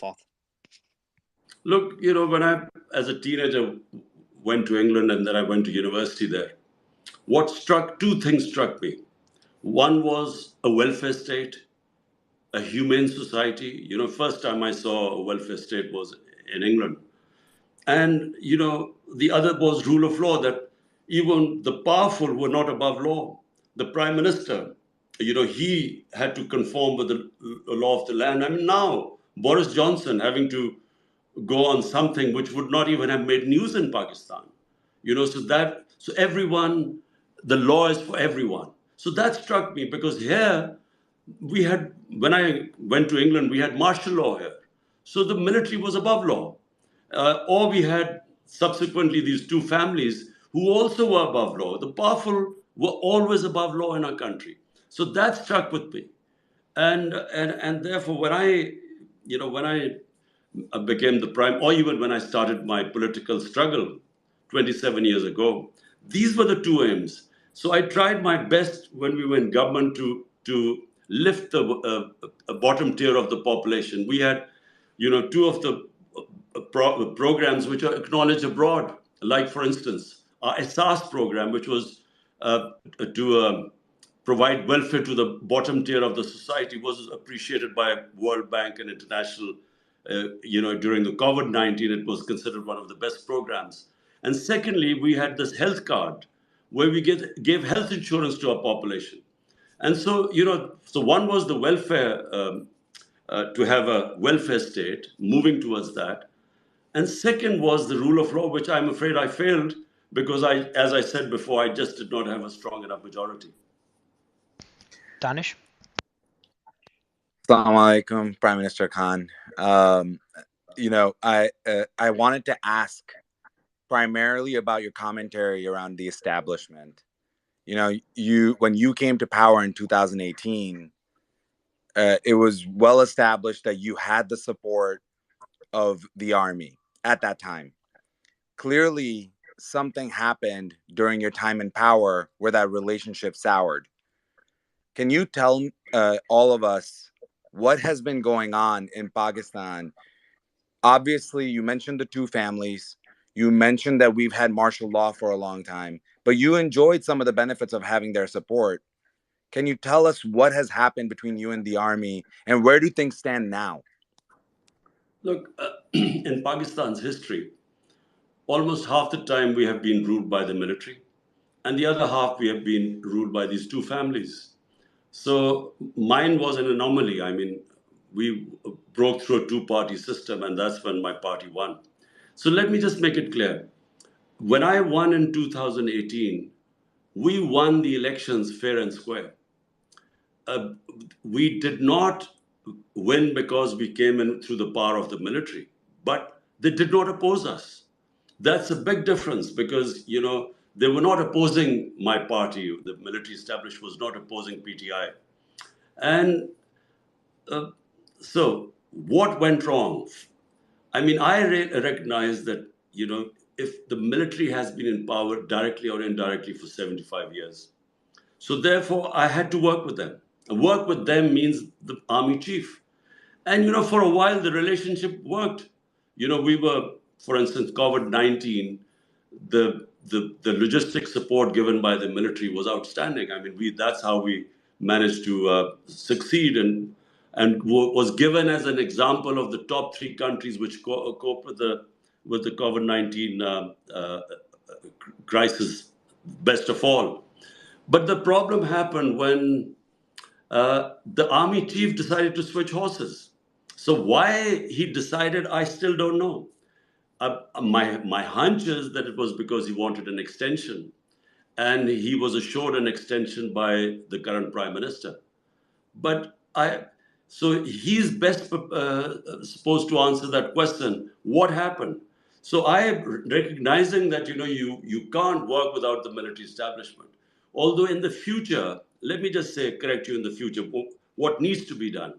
thought? Look, when I, as a teenager, went to England and then I went to university there, two things struck me. One was a welfare state, a humane society. First time I saw a welfare state was in England. And, the other was rule of law, that even the powerful were not above law. The prime minister, he had to conform with the law of the land. I mean, now Boris Johnson having to go on something which would not even have made news in Pakistan. So everyone, the law is for everyone. So that struck me, because here when I went to England, we had martial law here. So the military was above law. Or we had subsequently these two families who also were above law. The powerful were always above law in our country. So that struck with me. And therefore, when I became the prime, or even when I started my political struggle 27 years ago, these were the two aims. So I tried my best when we were in government to lift the bottom tier of the population. We had, two of the programs which are acknowledged abroad, like, for instance, our SAS program, which was to provide welfare to the bottom tier of the society, was appreciated by World Bank and international. During the COVID-19, it was considered one of the best programs. And secondly, we had this health card where we gave health insurance to our population. And so, so one was the welfare, to have a welfare state, moving towards that. And second was the rule of law, which I'm afraid I failed because as I said before, I just did not have a strong enough majority. Danish? Assalamu alaikum, Prime Minister Khan. I wanted to ask primarily about your commentary around the establishment. When you came to power in 2018, it was well established that you had the support of the army at that time. Clearly, something happened during your time in power where that relationship soured. Can you tell all of us what has been going on in Pakistan? Obviously, you mentioned the two families. You mentioned that we've had martial law for a long time, but you enjoyed some of the benefits of having their support. Can you tell us what has happened between you and the army, and where do things stand now? Look, in Pakistan's history, almost half the time we have been ruled by the military, and the other half we have been ruled by these two families. So mine was an anomaly. I mean, we broke through a two-party system, and that's when my party won. So let me just make it clear. When I won in 2018, we won the elections fair and square. We did not win because we came in through the power of the military, but they did not oppose us. That's a big difference because, they were not opposing my party. The military establishment was not opposing PTI. And so what went wrong? I mean, I recognize that, if the military has been in power directly or indirectly for 75 years. So therefore, I had to work with them. And work with them means the army chief. And, for a while, the relationship worked. We were, for instance, COVID-19, the logistic support given by the military was outstanding. I mean, that's how we managed to succeed and was given as an example of the top three countries which cope with the COVID-19 crisis best of all. But the problem happened when the army chief decided to switch horses. So why he decided, I still don't know. My hunch is that it was because he wanted an extension, and he was assured an extension by the current prime minister. But so he's best supposed to answer that question. What happened? So I am recognizing that you can't work without the military establishment. Although in the future, let me just say, correct you in the future, what needs to be done.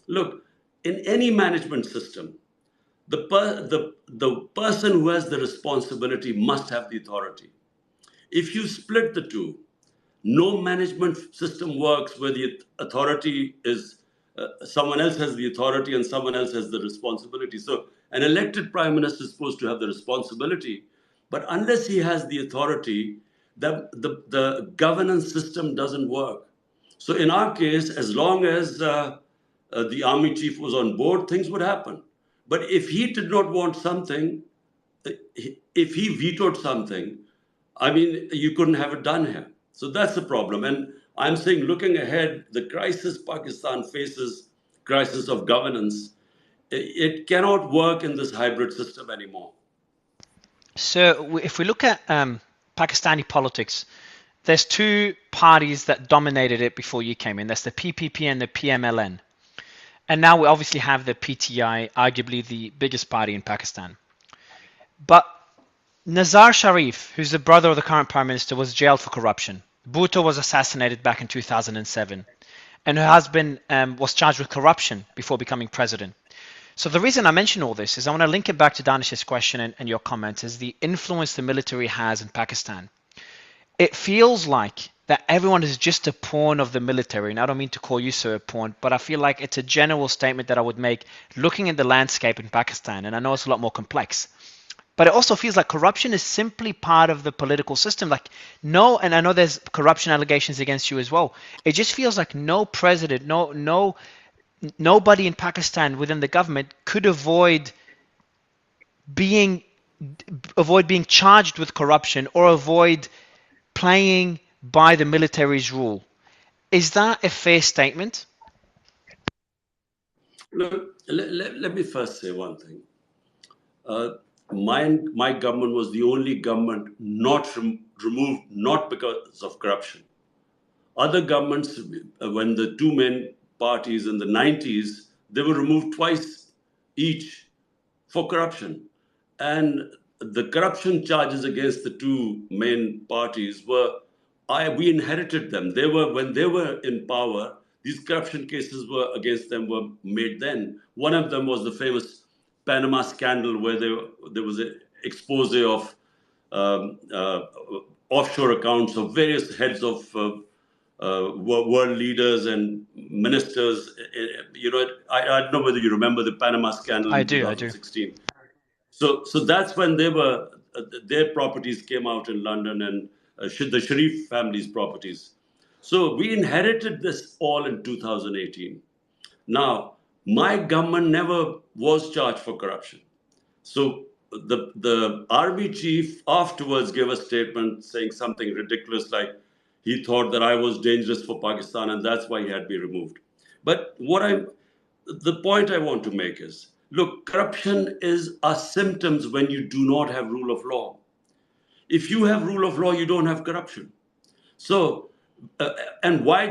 Look, in any management system, the person who has the responsibility must have the authority. If you split the two, no management system works where the authority is someone else has the authority and someone else has the responsibility. So an elected prime minister is supposed to have the responsibility, but unless he has the authority, the governance system doesn't work. So in our case, as long as the army chief was on board, things would happen. But if he did not want something, if he vetoed something, I mean, you couldn't have it done here. So that's the problem. And I'm saying, looking ahead, the crisis Pakistan faces, crisis of governance, it cannot work in this hybrid system anymore. So if we look at Pakistani politics, there's two parties that dominated it before you came in. That's the PPP and the PMLN. And now we obviously have the PTI, arguably the biggest party in Pakistan. But Nazar Sharif, who's the brother of the current prime minister, was jailed for corruption. Bhutto was assassinated back in 2007. And her husband was charged with corruption before becoming president. So the reason I mention all this is I want to link it back to Danish's question and your comments, is the influence the military has in Pakistan. It feels like that everyone is just a pawn of the military. And I don't mean to call you sir a pawn, but I feel like it's a general statement that I would make looking at the landscape in Pakistan. And I know it's a lot more complex. But it also feels like corruption is simply part of the political system. Like no, and I know there's corruption allegations against you as well. It just feels like no president, nobody in Pakistan within the government could avoid being charged with corruption or avoid playing by the military's rule. Is that a fair statement? Look, let me first say one thing. My government was the only government not removed, not because of corruption. Other governments, when the two main parties in the 90s, they were removed twice each for corruption. And the corruption charges against the two main parties we inherited them. When they were in power, these corruption cases against them were made then. One of them was the famous Panama scandal, where there was an expose of offshore accounts of various heads of world leaders and ministers. I don't know whether you remember the Panama scandal in 2016. So that's when their properties came out in London, and the Sharif family's properties. So we inherited this all in 2018. Now, my government never was charged for corruption. So the army chief afterwards gave a statement saying something ridiculous, like he thought that I was dangerous for Pakistan and that's why he had me removed. But the point I want to make is, look, corruption is a symptom when you do not have rule of law. If you have rule of law, you don't have corruption. So, and why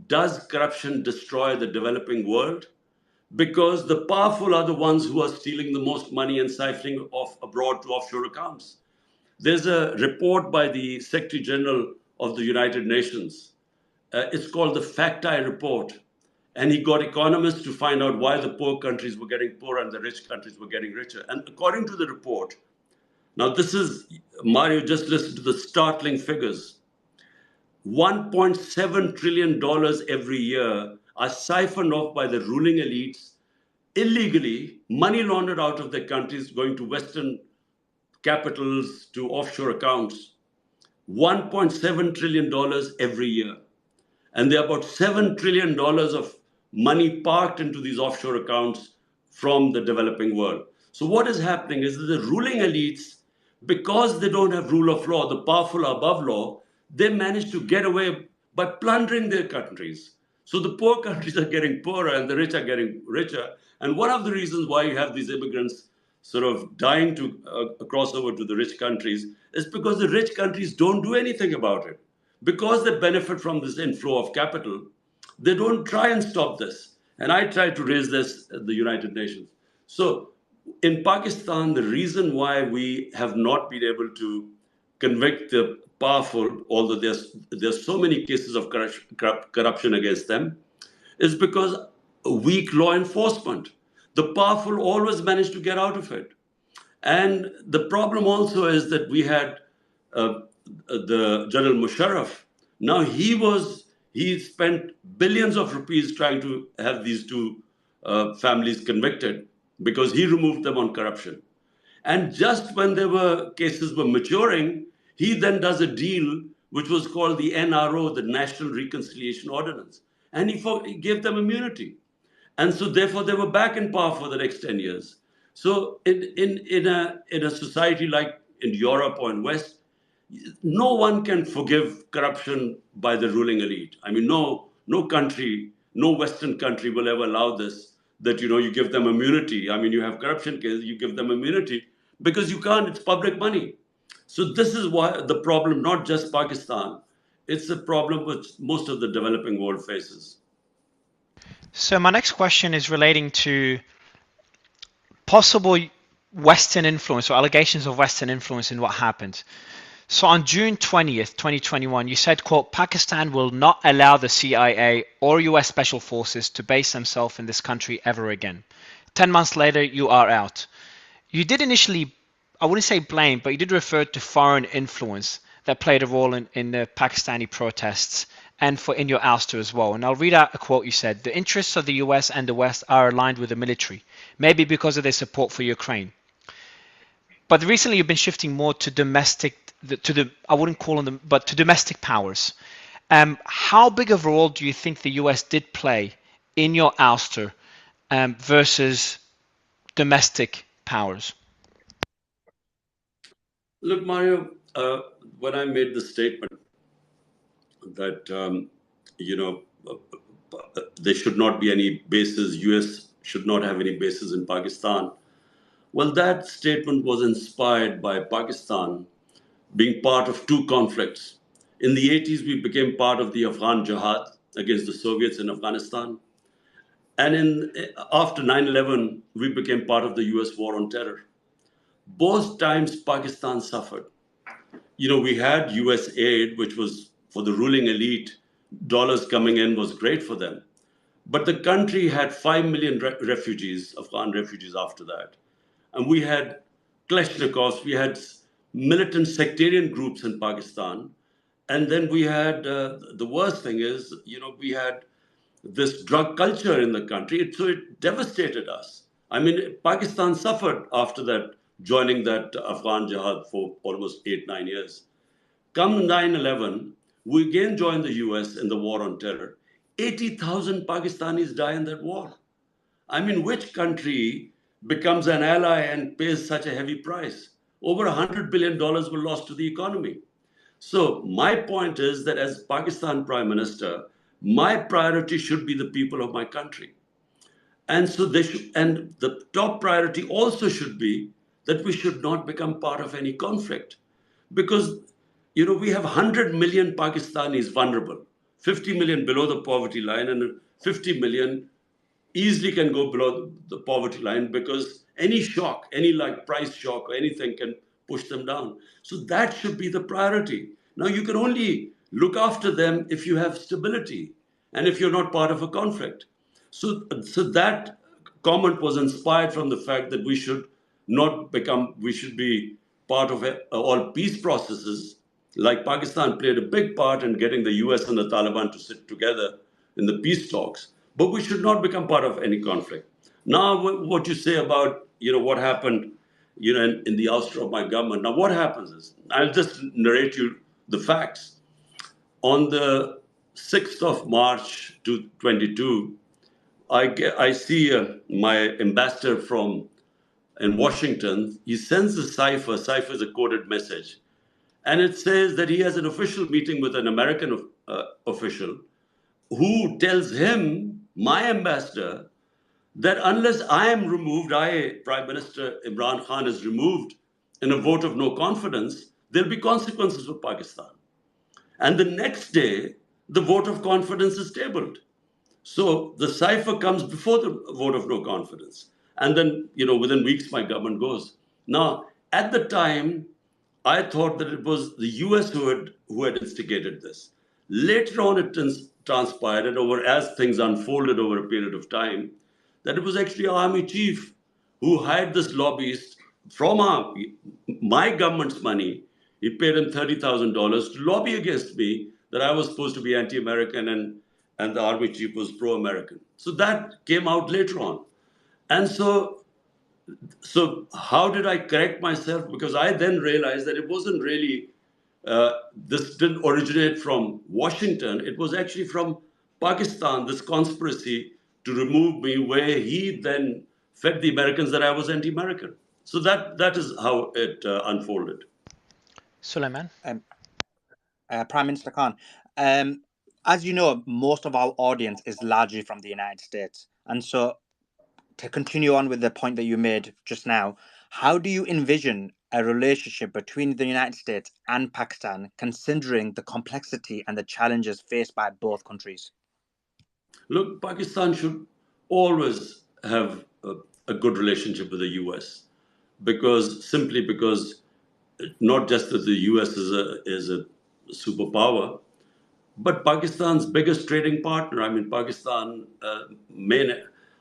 does corruption destroy the developing world? Because the powerful are the ones who are stealing the most money and siphoning off abroad to offshore accounts. There's a report by the Secretary General of the United Nations. It's called the FACT-I report. And he got economists to find out why the poor countries were getting poorer and the rich countries were getting richer. And according to the report, now this is, Mario, just listen to the startling figures. $1.7 trillion every year are siphoned off by the ruling elites, illegally, money laundered out of their countries, going to Western capitals, to offshore accounts. $1.7 trillion every year. And there are about $7 trillion of money parked into these offshore accounts from the developing world. So what is happening is that the ruling elites, because they don't have rule of law, the powerful are above law, they manage to get away by plundering their countries. So the poor countries are getting poorer and the rich are getting richer. And one of the reasons why you have these immigrants sort of dying to cross over to the rich countries is because the rich countries don't do anything about it. Because they benefit from this inflow of capital, they don't try and stop this. And I try to raise this at the United Nations. So in Pakistan, the reason why we have not been able to convict the powerful, although there's so many cases of corruption against them, is because weak law enforcement. The powerful always manage to get out of it. And the problem also is that we had the General Musharraf. Now he was He spent billions of rupees trying to have these two families convicted because he removed them on corruption. And just when cases were maturing, he then does a deal which was called the NRO, the National Reconciliation Ordinance, and he gave them immunity. And so therefore they were back in power for the next 10 years. So in a society like in Europe or in West, no one can forgive corruption by the ruling elite. I mean, no country, no Western country will ever allow this, that, you give them immunity. I mean, you have corruption cases, you give them immunity because you can't, it's public money. So this is why the problem, not just Pakistan, it's a problem which most of the developing world faces. So my next question is relating to possible Western influence or allegations of Western influence in what happened. So on June 20th, 2021, you said, quote, Pakistan will not allow the CIA or US Special Forces to base themselves in this country ever again. 10 months later, you are out. You did initially, I wouldn't say blame, but you did refer to foreign influence that played a role in the Pakistani protests and in your ouster as well. And I'll read out a quote you said. The interests of the US and the West are aligned with the military, maybe because of their support for Ukraine. But recently you've been shifting more to I wouldn't call them, but to domestic powers. How big of a role do you think the US did play in your ouster versus domestic powers? Look, Mario, when I made the statement that, there should not be any bases, US should not have any bases in Pakistan. Well, that statement was inspired by Pakistan being part of two conflicts. In the 80s, we became part of the Afghan Jihad against the Soviets in Afghanistan. And after 9/11, we became part of the US war on terror. Both times, Pakistan suffered. We had US aid, which was for the ruling elite. Dollars coming in was great for them. But the country had 5 million refugees, Afghan refugees after that. And we had Kalashnikovs, we had militant sectarian groups in Pakistan. And then we had, the worst thing is, we had this drug culture in the country. So it devastated us. I mean, Pakistan suffered after that, joining that Afghan Jihad for almost 8-9 years. Come 9/11, we again joined the US in the war on terror. 80,000 Pakistanis die in that war. I mean, which country becomes an ally and pays such a heavy price? Over $100 billion were lost to the economy. So my point is that as Pakistan Prime Minister, my priority should be the people of my country. And so and the top priority also should be that we should not become part of any conflict. Because, we have 100 million Pakistanis vulnerable, 50 million below the poverty line, and 50 million easily can go below the poverty line because any shock, any like price shock or anything can push them down. So that should be the priority. Now you can only look after them if you have stability and if you're not part of a conflict. So that comment was inspired from the fact that we should be part of all peace processes. Like Pakistan played a big part in getting the US and the Taliban to sit together in the peace talks, but we should not become part of any conflict. Now, what you say about, what happened, in the ouster of my government. Now, what happens is, I'll just narrate you the facts. On the 6th of March 2022, I see my ambassador in Washington. He sends a cipher. Cipher is a coded message. And it says that he has an official meeting with an American official who tells him, my ambassador, that unless I am removed, Prime Minister Imran Khan is removed in a vote of no confidence, there'll be consequences for Pakistan. And the next day, the vote of confidence is tabled. So the cipher comes before the vote of no confidence. And then, within weeks, my government goes. Now, at the time, I thought that it was the US who had instigated this. Later on, it transpired, and as things unfolded over a period of time, that it was actually our army chief who hired this lobbyist from my government's money. He paid him $30,000 to lobby against me that I was supposed to be anti-American and the army chief was pro-American. So that came out later on. And so how did I correct myself? Because I then realized that it wasn't really, this didn't originate from Washington. It was actually from Pakistan, this conspiracy to remove me, where he then fed the Americans that I was anti-American. So that is how it unfolded. Suleiman? Prime Minister Khan, as you know, most of our audience is largely from the United States. And so, to continue on with the point that you made just now, how do you envision a relationship between the United States and Pakistan, considering the complexity and the challenges faced by both countries? Look, Pakistan should always have a good relationship with the US simply because not just that the US is a superpower, but Pakistan's biggest trading partner. I mean, Pakistan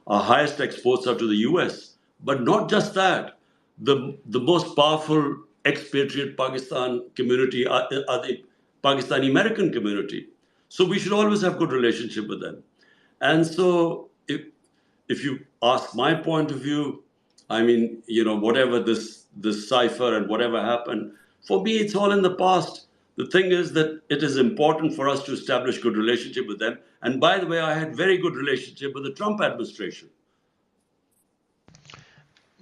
our highest exports are to the US. But not just that, the most powerful expatriate Pakistan community are the Pakistani American community. So we should always have good relationship with them. And so if you ask my point of view, I mean, whatever this cipher and whatever happened, for me, it's all in the past. The thing is that it is important for us to establish good relationship with them. And by the way, I had very good relationship with the Trump administration.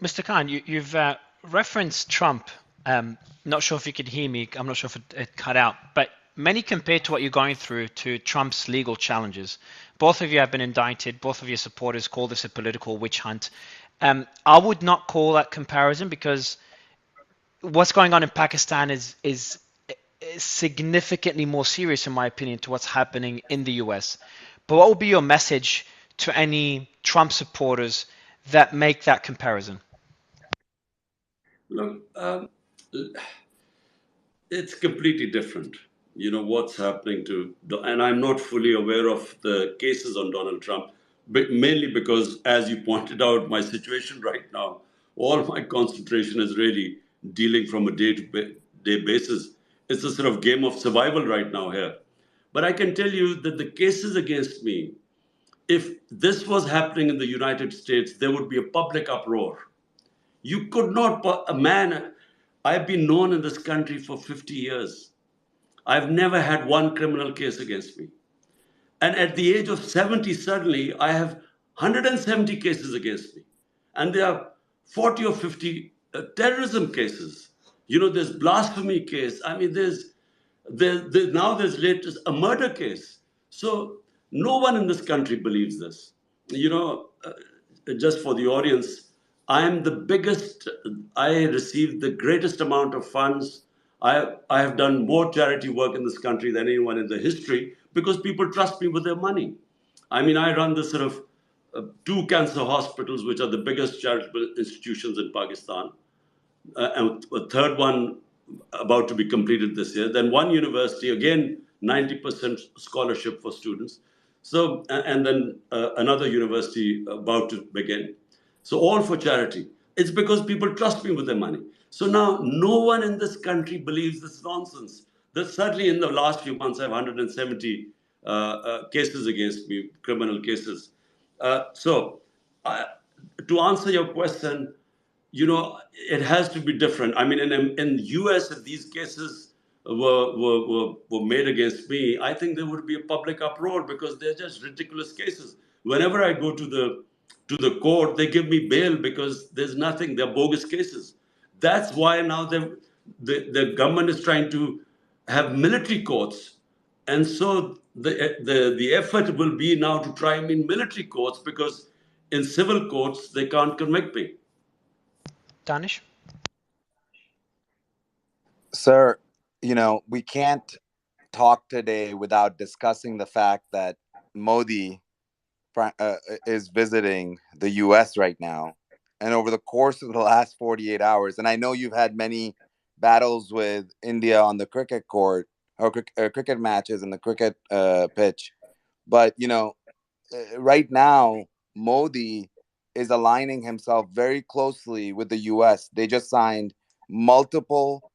Mr. Khan, you've referenced Trump. Not sure if you could hear me. I'm not sure if it cut out. But many compare to what you're going through to Trump's legal challenges. Both of you have been indicted. Both of your supporters call this a political witch hunt. I would not call that comparison, because what's going on in Pakistan is significantly more serious, in my opinion, to what's happening in the US. But what would be your message to any Trump supporters that make that comparison? Look, it's completely different. What's happening and I'm not fully aware of the cases on Donald Trump, but mainly because, as you pointed out, my situation right now, all my concentration is really dealing from a day-to-day basis. It's a sort of game of survival right now here. But I can tell you that the cases against me, if this was happening in the United States, there would be a public uproar. You could not, I've been known in this country for 50 years. I've never had one criminal case against me. And at the age of 70, suddenly, I have 170 cases against me. And there are 40 or 50 terrorism cases. There's blasphemy case. I mean, now there's latest a murder case. So no one in this country believes this. Just for the audience, I received the greatest amount of funds. I have done more charity work in this country than anyone in the history, because people trust me with their money. I mean, I run this sort of 2 cancer hospitals, which are the biggest charitable institutions in Pakistan, and a third one about to be completed this year. Then one university, again, 90% scholarship for students. So, and then another university about to begin. So all for charity. It's because people trust me with their money. So now no one in this country believes this nonsense. That certainly in the last few months, I have 170 cases against me, criminal cases. So to answer your question, it has to be different. I mean, in the US, if these cases were made against me, I think there would be a public uproar, because they're just ridiculous cases. Whenever I go to the court, they give me bail because there's nothing. They're bogus cases. That's why now the government is trying to have military courts, and so the effort will be now to try them in military courts, because in civil courts they can't convict me. Danish? Sir, we can't talk today without discussing the fact that Modi is visiting the US right now. And over the course of the last 48 hours, and I know you've had many battles with India on the cricket court, or cricket matches in the cricket pitch. But, right now, Modi is aligning himself very closely with the US. They just signed multiple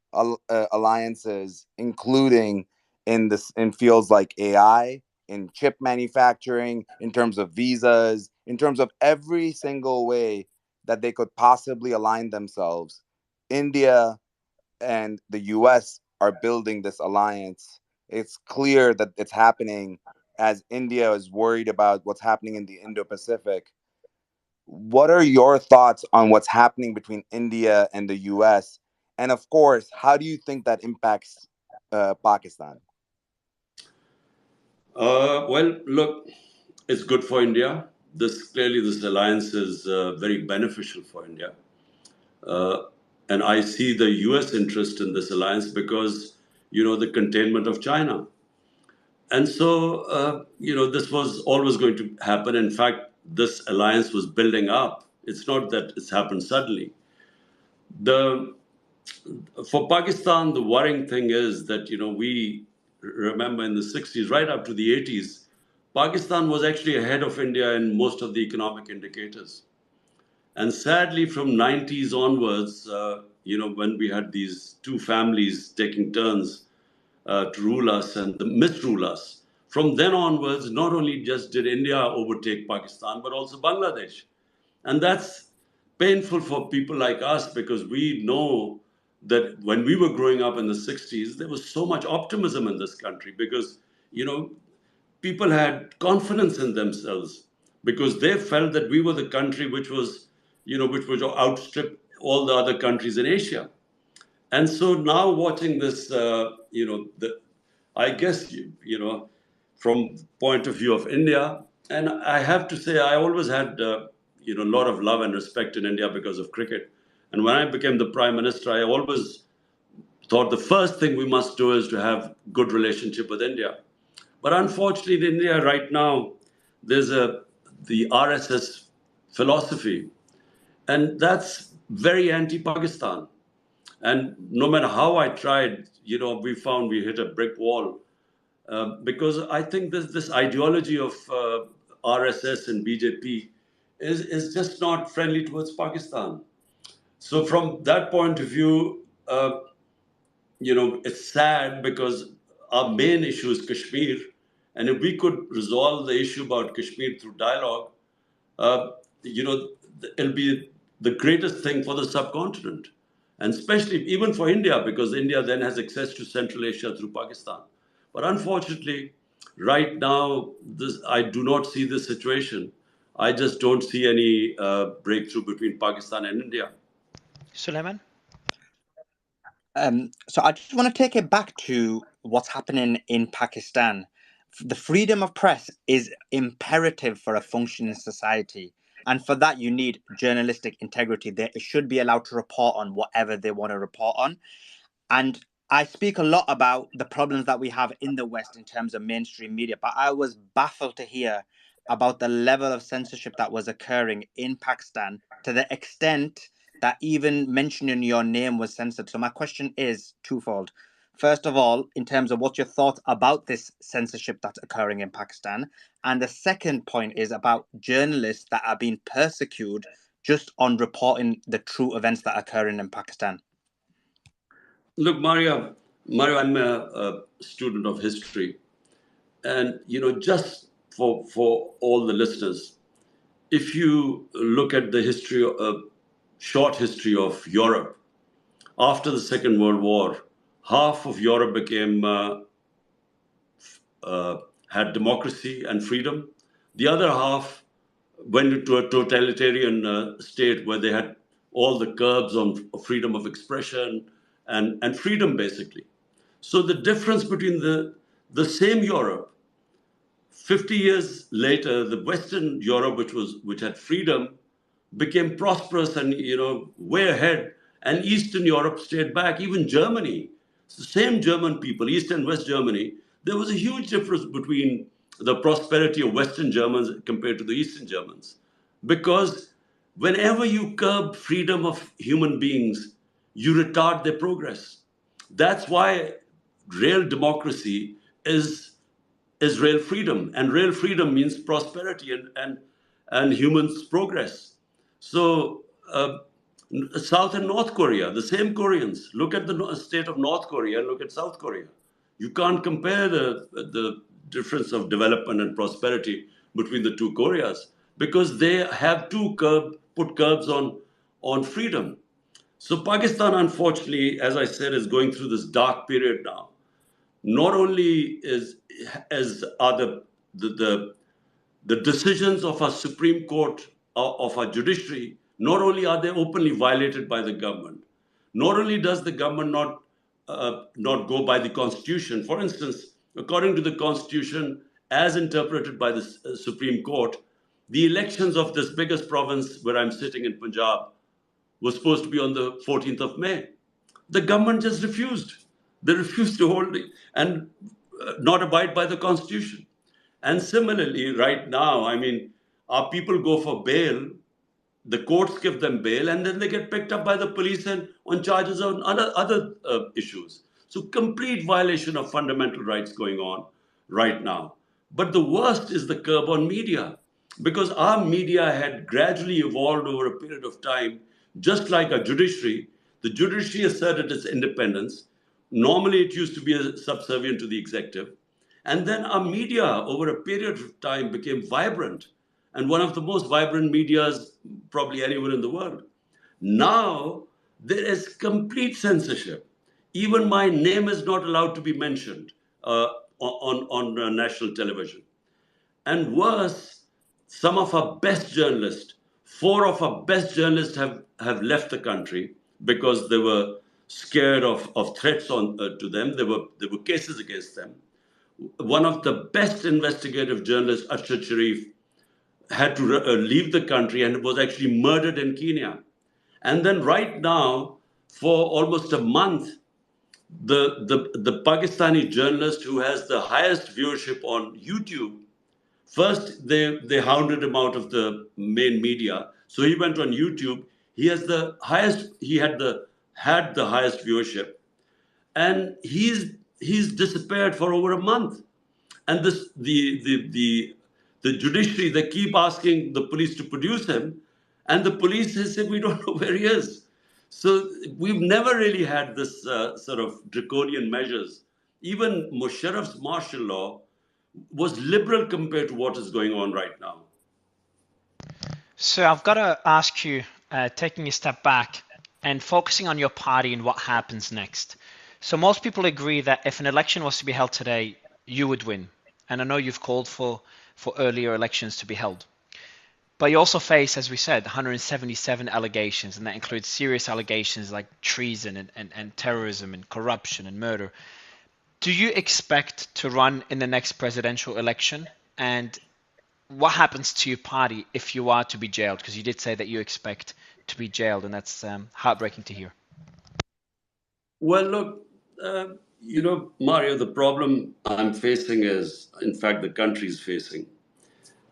alliances, including in fields like AI, in chip manufacturing, in terms of visas, in terms of every single way that they could possibly align themselves. India and the US are building this alliance. It's clear that it's happening as India is worried about what's happening in the Indo-Pacific. What are your thoughts on what's happening between India and the US? And of course, how do you think that impacts Pakistan? Well, look, it's good for India. This alliance is very beneficial for India. And I see the US interest in this alliance because, the containment of China. And so, this was always going to happen. In fact, this alliance was building up. It's not that it's happened suddenly. For Pakistan, the worrying thing is that, we remember in the 60s, right up to the 80s, Pakistan was actually ahead of India in most of the economic indicators. And sadly, from 90s onwards, when we had these two families taking turns to rule us and misrule us, from then onwards, not only just did India overtake Pakistan, but also Bangladesh. And that's painful for people like us because we know that when we were growing up in the 60s, there was so much optimism in this country because, people had confidence in themselves because they felt that we were the country which would outstrip all the other countries in Asia. And so now watching this, I guess, from point of view of India, and I have to say, I always had, a lot of love and respect in India because of cricket. And when I became the Prime Minister, I always thought the first thing we must do is to have good relationship with India. But unfortunately, in India right now, there's the RSS philosophy, and that's very anti-Pakistan. And no matter how I tried, we found we hit a brick wall because I think this ideology of RSS and BJP is just not friendly towards Pakistan. So from that point of view, it's sad because our main issue is Kashmir. And if we could resolve the issue about Kashmir through dialogue, uh, it'll be the greatest thing for the subcontinent. And especially even for India, because India then has access to Central Asia through Pakistan. But unfortunately, right now, I do not see this situation. I just don't see any breakthrough between Pakistan and India. Suleiman? So I just want to take it back to what's happening in Pakistan. The freedom of press is imperative for a functioning society. And for that, you need journalistic integrity. They should be allowed to report on whatever they want to report on. And I speak a lot about the problems that we have in the West in terms of mainstream media, but I was baffled to hear about the level of censorship that was occurring in Pakistan to the extent that even mentioning your name was censored. So my question is twofold. First of all, in terms of what's your thoughts about this censorship that's occurring in Pakistan? And the second point is about journalists that are being persecuted just on reporting the true events that are occurring in Pakistan. Look, Mario, I'm a student of history. And, just for all the listeners, if you look at the short history of Europe, after the Second World War, half of Europe had democracy and freedom. The other half went into a totalitarian state where they had all the curbs on freedom of expression and freedom, basically. So the difference between the same Europe, 50 years later, the Western Europe, which had freedom, became prosperous and way ahead, and Eastern Europe stayed back. Even Germany, it's the same German people, East and West Germany. There was a huge difference between the prosperity of Western Germans compared to the Eastern Germans, because whenever you curb freedom of human beings, you retard their progress. That's why real democracy is real freedom, and real freedom means prosperity and humans progress. So South and North Korea, the same Koreans. Look at the state of North Korea and look at South Korea. You can't compare the difference of development and prosperity between the two Koreas because they have put curbs on freedom. So Pakistan, unfortunately, as I said, is going through this dark period now. Not only are the decisions of our Supreme Court, of our judiciary, not only are they openly violated by the government, not only does the government not go by the Constitution. For instance, according to the Constitution, as interpreted by the Supreme Court, the elections of this biggest province where I'm sitting in Punjab was supposed to be on the 14th of May. The government just refused. They refused to hold it and not abide by the Constitution. And similarly, right now, I mean, our people go for bail, the courts give them bail, and then they get picked up by the police and on charges of other issues. So complete violation of fundamental rights going on right now. But the worst is the curb on media, because our media had gradually evolved over a period of time, just like a judiciary. The judiciary asserted its independence. Normally, it used to be subservient to the executive. And then our media, over a period of time, became vibrant, and one of the most vibrant medias probably anywhere in the world. Now, there is complete censorship. Even my name is not allowed to be mentioned on national television. And worse, some of our best journalists, 4 of our best journalists have left the country because they were scared of threats to them. There were cases against them. One of the best investigative journalists, Arshad Sharif, had to leave the country and was actually murdered in Kenya. And then right now, for almost a month, the Pakistani journalist who has the highest viewership on YouTube, first they hounded him out of the main media. So he went on YouTube. He had the highest viewership. And he's disappeared for over a month. And the judiciary, they keep asking the police to produce him, and the police has said, we don't know where he is. So we've never really had this sort of draconian measures. Even Musharraf's martial law was liberal compared to what is going on right now. So I've got to ask you, taking a step back and focusing on your party and what happens next. So most people agree that if an election was to be held today, you would win. And I know you've called for earlier elections to be held. But you also face, as we said, 177 allegations, and that includes serious allegations like treason and terrorism and corruption and murder. Do you expect to run in the next presidential election? And what happens to your party if you are to be jailed? Because you did say that you expect to be jailed, and that's heartbreaking to hear. Well, look, Mario, the problem I'm facing is, in fact, the country is facing,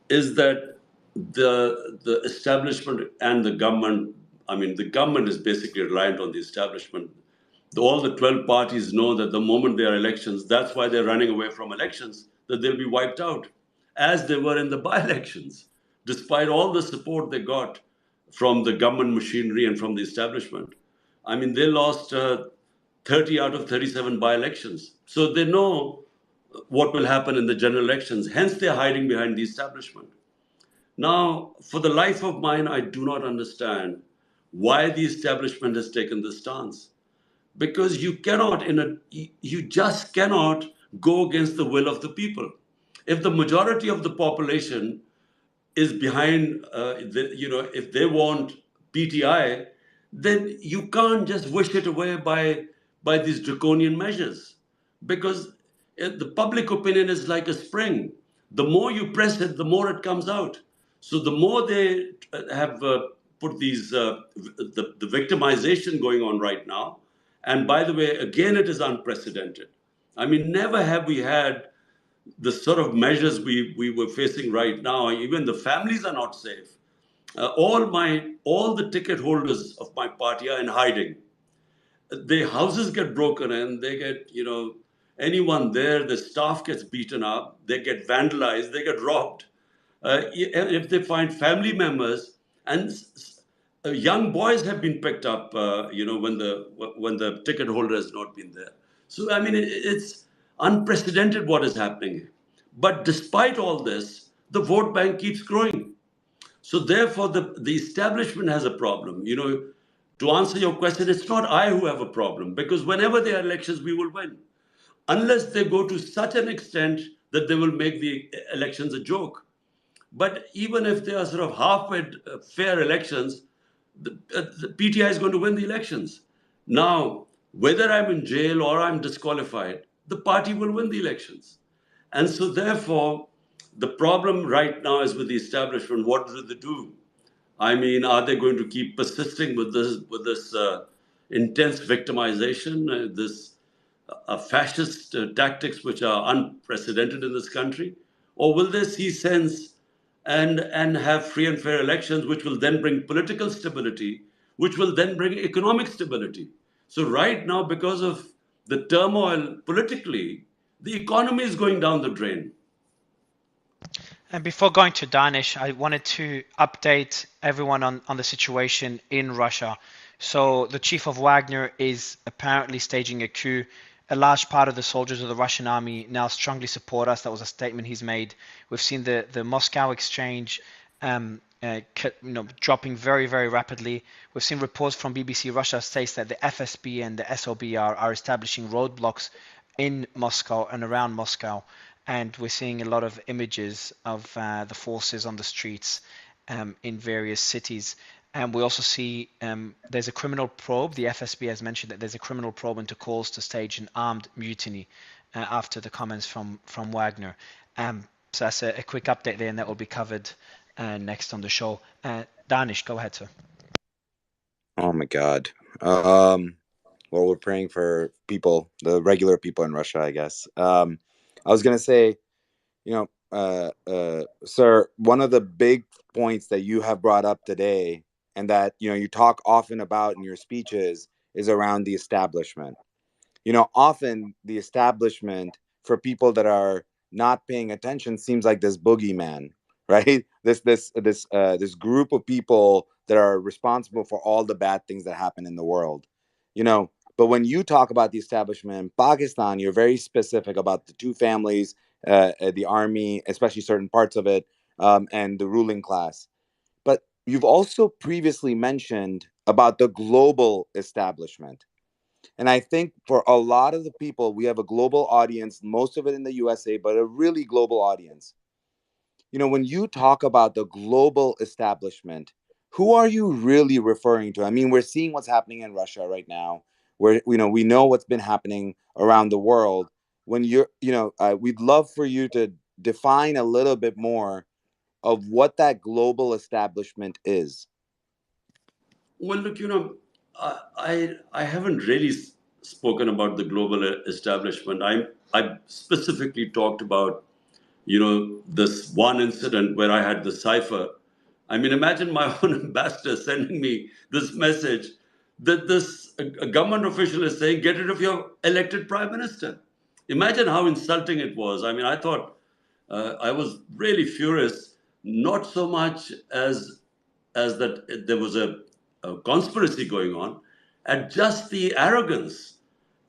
is that the establishment and the government, I mean, the government is basically reliant on the establishment. All the 12 parties know that the moment there are elections, that's why they're running away from elections, that they'll be wiped out, as they were in the by-elections, despite all the support they got from the government machinery and from the establishment. I mean, they lost 30 out of 37 by-elections. So they know what will happen in the general elections. Hence, they're hiding behind the establishment. Now, for the life of mine, I do not understand why the establishment has taken this stance. Because you just cannot go against the will of the people. If the majority of the population is behind, if they want PTI, then you can't just wish it away by these draconian measures. Because the public opinion is like a spring. The more you press it, the more it comes out. So the more they have put the victimization going on right now. And by the way, again, it is unprecedented. I mean, never have we had the sort of measures we were facing right now. Even the families are not safe. All the ticket holders of my party are in hiding. Their houses get broken in, they get, anyone there, the staff gets beaten up, they get vandalized, they get robbed. If they find family members, and young boys have been picked up, when the ticket holder has not been there. So I mean, unprecedented what is happening here. But despite all this, the vote bank keeps growing. So therefore, the establishment has a problem. To answer your question, it's not I who have a problem, because whenever there are elections, we will win. Unless they go to such an extent that they will make the elections a joke. But even if they are sort of halfway fair elections, the PTI is going to win the elections. Now, whether I'm in jail or I'm disqualified, the party will win the elections. And so therefore, the problem right now is with the establishment. What do they do? I mean, are they going to keep persisting with this intense victimization, this fascist tactics which are unprecedented in this country? Or will they see sense and have free and fair elections, which will then bring political stability, which will then bring economic stability? So right now, because of the turmoil politically, the economy is going down the drain. And before going to Danish, I wanted to update everyone on the situation in Russia. So the chief of Wagner is apparently staging a coup. A large part of the soldiers of the Russian army now strongly support us. That was a statement he's made. We've seen the Moscow exchange dropping very, very rapidly. We've seen reports from BBC Russia states that the FSB and the SOB are establishing roadblocks in Moscow and around Moscow. And we're seeing a lot of images of the forces on the streets in various cities. And we also see there's a criminal probe. The FSB has mentioned that there's a criminal probe into calls to stage an armed mutiny after the comments from Wagner. So that's a quick update there, and that will be covered next on the show. Danish, go ahead, sir. Oh my God. Well, we're praying for people, the regular people in Russia, I guess. I was going to say, sir, one of the big points that you have brought up today and that, you talk often about in your speeches is around the establishment. Often the establishment for people that are not paying attention seems like this boogeyman, right? This group of people that are responsible for all the bad things that happen in the world, But when you talk about the establishment in Pakistan, you're very specific about the two families, the army, especially certain parts of it, and the ruling class. But you've also previously mentioned about the global establishment. And I think for a lot of the people, we have a global audience, most of it in the USA, but a really global audience. When you talk about the global establishment, who are you really referring to? I mean, we're seeing what's happening in Russia right now, where we know what's been happening around the world. When we'd love for you to define a little bit more of what that global establishment is. Well, look, I haven't really spoken about the global establishment. I specifically talked about, this one incident where I had the cipher. I mean, imagine my own ambassador sending me this message that a government official is saying, get rid of your elected prime minister. Imagine how insulting it was. I mean, I thought I was really furious, not so much as that there was a conspiracy going on, at just the arrogance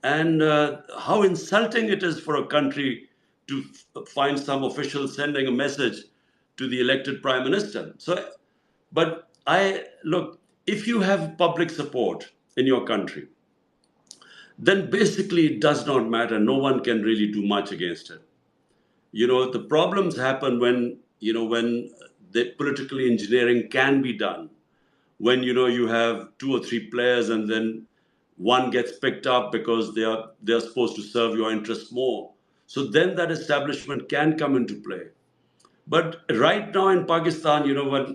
and how insulting it is for a country to find some official sending a message to the elected prime minister. But look, if you have public support in your country, then basically it does not matter. No one can really do much against it. The problems happen when the political engineering can be done. When you have two or three players and then one gets picked up because they're supposed to serve your interests more. So then that establishment can come into play. But right now in Pakistan,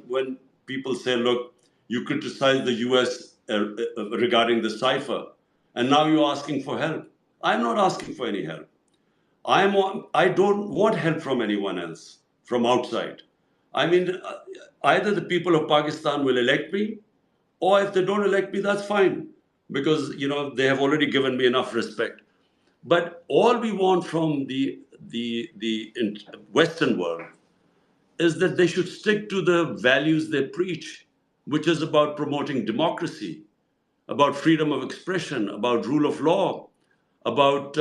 when people say, look, you criticize the US regarding the cipher, and now you're asking for help. I'm not asking for any help. I don't want help from anyone else, from outside. I mean, either the people of Pakistan will elect me, or if they don't elect me, that's fine, because they have already given me enough respect. But all we want from the Western world is that they should stick to the values they preach, which is about promoting democracy, about freedom of expression, about rule of law, about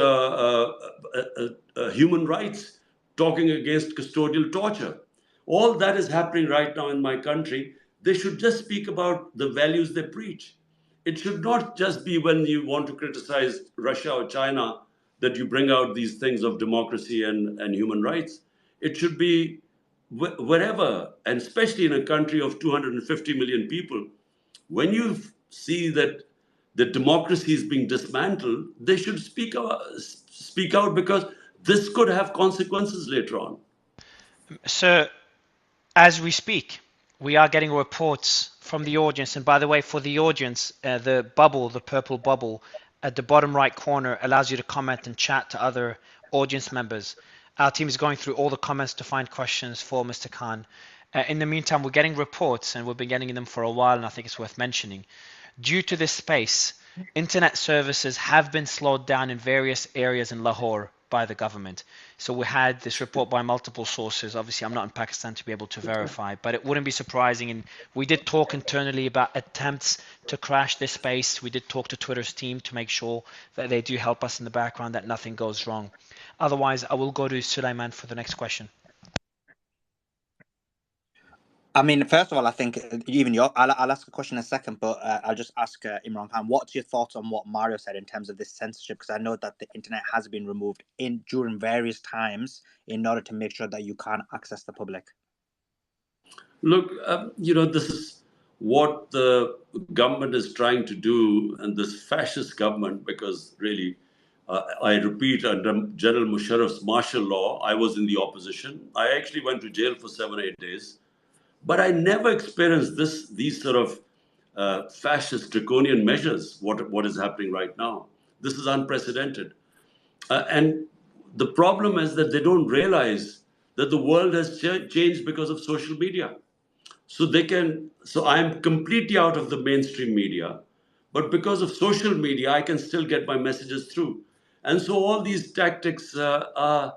human rights, talking against custodial torture. All that is happening right now in my country. They should just speak about the values they preach. It should not just be when you want to criticize Russia or China that you bring out these things of democracy and human rights. It should be wherever, and especially in a country of 250 million people, when you see that the democracy is being dismantled, they should speak out because this could have consequences later on. So, as we speak, we are getting reports from the audience. And by the way, for the audience, the bubble, the purple bubble at the bottom right corner allows you to comment and chat to other audience members. Our team is going through all the comments to find questions for Mr. Khan. In the meantime, we're getting reports, and we've been getting them for a while, and I think it's worth mentioning. Due to this space, internet services have been slowed down in various areas in Lahore by the government. So we had this report by multiple sources. Obviously, I'm not in Pakistan to be able to verify, but it wouldn't be surprising. And we did talk internally about attempts to crash this space. We did talk to Twitter's team to make sure that they do help us in the background, that nothing goes wrong. Otherwise, I will go to Sulaiman for the next question. I mean, first of all, I think even I'll ask a question in a second, but I'll just ask Imran Khan, what's your thoughts on what Mario said in terms of this censorship? Because I know that the internet has been removed during various times in order to make sure that you can't access the public. Look, this is what the government is trying to do, and this fascist government, because really, I repeat, under General Musharraf's martial law, I was in the opposition. I actually went to jail for 7-8 days. But I never experienced these sort of fascist draconian measures, what is happening right now. This is unprecedented. And the problem is that they don't realize that the world has changed because of social media. So I'm completely out of the mainstream media, but because of social media, I can still get my messages through. And so all these tactics don't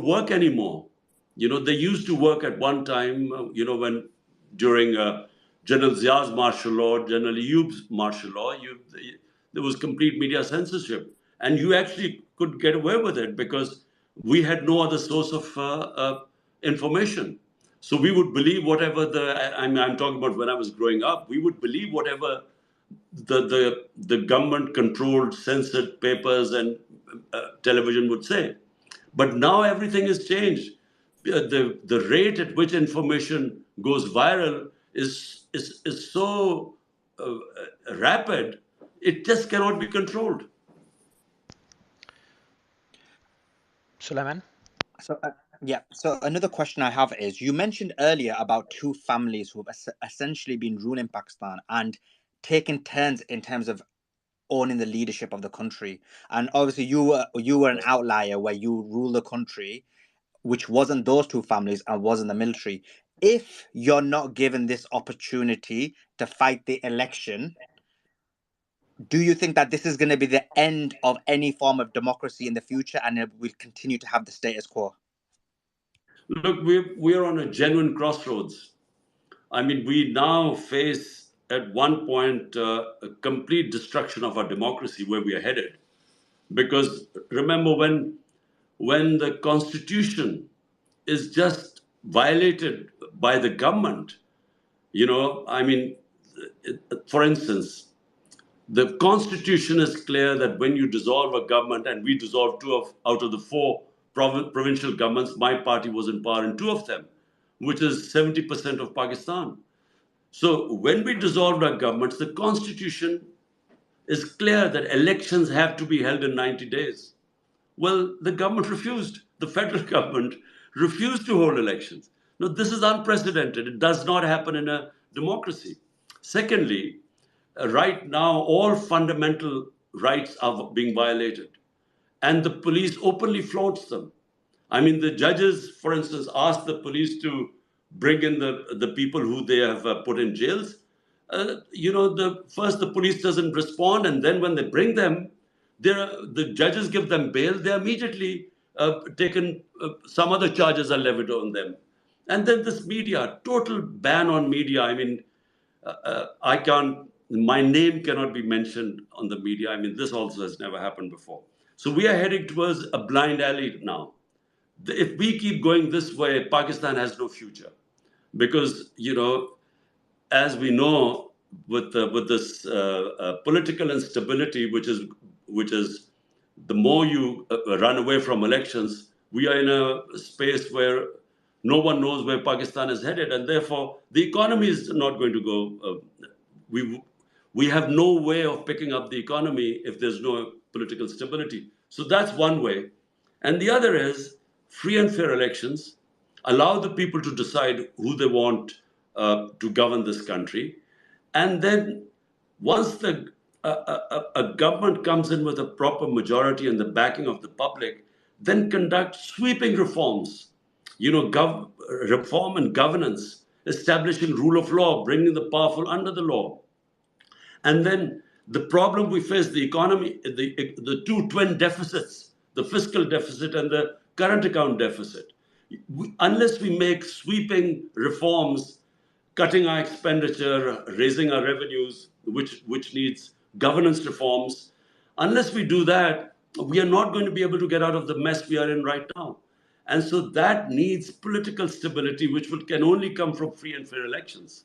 work anymore. They used to work at one time, when during General Zia's martial law, General Ayoub's martial law, there was complete media censorship. And you actually could get away with it because we had no other source of information. So we would believe whatever I'm talking about when I was growing up, we would believe whatever the government-controlled, censored papers and television would say. But now everything has changed. The rate at which information goes viral is so rapid, it just cannot be controlled. Sulaiman? So, So another question I have is, you mentioned earlier about two families who have essentially been ruling Pakistan and taking turns in terms of owning the leadership of the country. And obviously you were an outlier where you rule the country, which wasn't those two families and wasn't the military. If you're not given this opportunity to fight the election, do you think that this is going to be the end of any form of democracy in the future and we'll continue to have the status quo? Look, we're on a genuine crossroads. I mean, we now face at one point a complete destruction of our democracy where we are headed. Because remember, when the constitution is just violated by the government, for instance, the constitution is clear that when you dissolve a government, and we dissolved out of the 4 provincial governments, my party was in power in 2 of them, which is 70% of Pakistan. So when we dissolved our governments, the constitution is clear that elections have to be held in 90 days. Well, the government refused. The federal government refused to hold elections. Now, this is unprecedented. It does not happen in a democracy. Secondly, right now, all fundamental rights are being violated, and the police openly flaunts them. I mean, the judges, for instance, asked the police to bring in the people who they have put in jails. First the police doesn't respond, and then when they bring them, the judges give them bail. They're immediately taken. Some other charges are levied on them, and then this media, total ban on media. I mean, I can't my name cannot be mentioned on the media. I mean, this also has never happened before. So we are heading towards a blind alley now. If we keep going this way, Pakistan has no future. Because, as we know, with this political instability, which is the more you run away from elections, we are in a space where no one knows where Pakistan is headed, and therefore the economy is not going to go. We we have no way of picking up the economy if there's no political stability. So that's one way, and the other is free and fair elections. Allow the people to decide who they want to govern this country, and then once a government comes in with a proper majority and the backing of the public, then conduct sweeping reforms, reform and governance, establishing rule of law, bringing the powerful under the law. And then the problem we face, the economy, the two twin deficits, the fiscal deficit and the current account deficit. Unless we make sweeping reforms, cutting our expenditure, raising our revenues, which needs governance reforms, unless we do that, we are not going to be able to get out of the mess we are in right now. And so that needs political stability, which can only come from free and fair elections.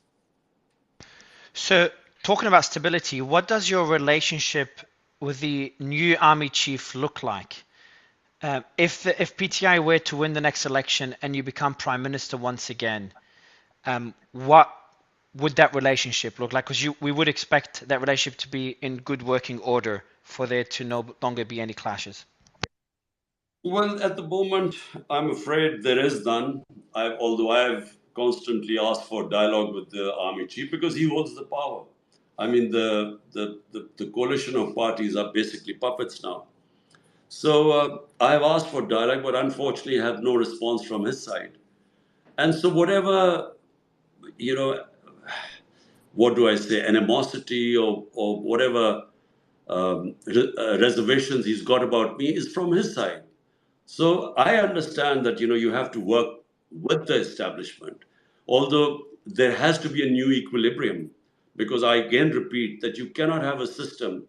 So, talking about stability, what does your relationship with the new army chief look like? If PTI were to win the next election and you become prime minister once again, what would that relationship look like? Because we would expect that relationship to be in good working order for there to no longer be any clashes. Well, at the moment, I'm afraid there is none. Although I've constantly asked for dialogue with the army chief because he holds the power. I mean, the coalition of parties are basically puppets now. So I've asked for dialogue, but unfortunately, I have no response from his side. And so whatever, what do I say, animosity or whatever reservations he's got about me is from his side. So I understand that you have to work with the establishment, although there has to be a new equilibrium, because I again repeat that you cannot have a system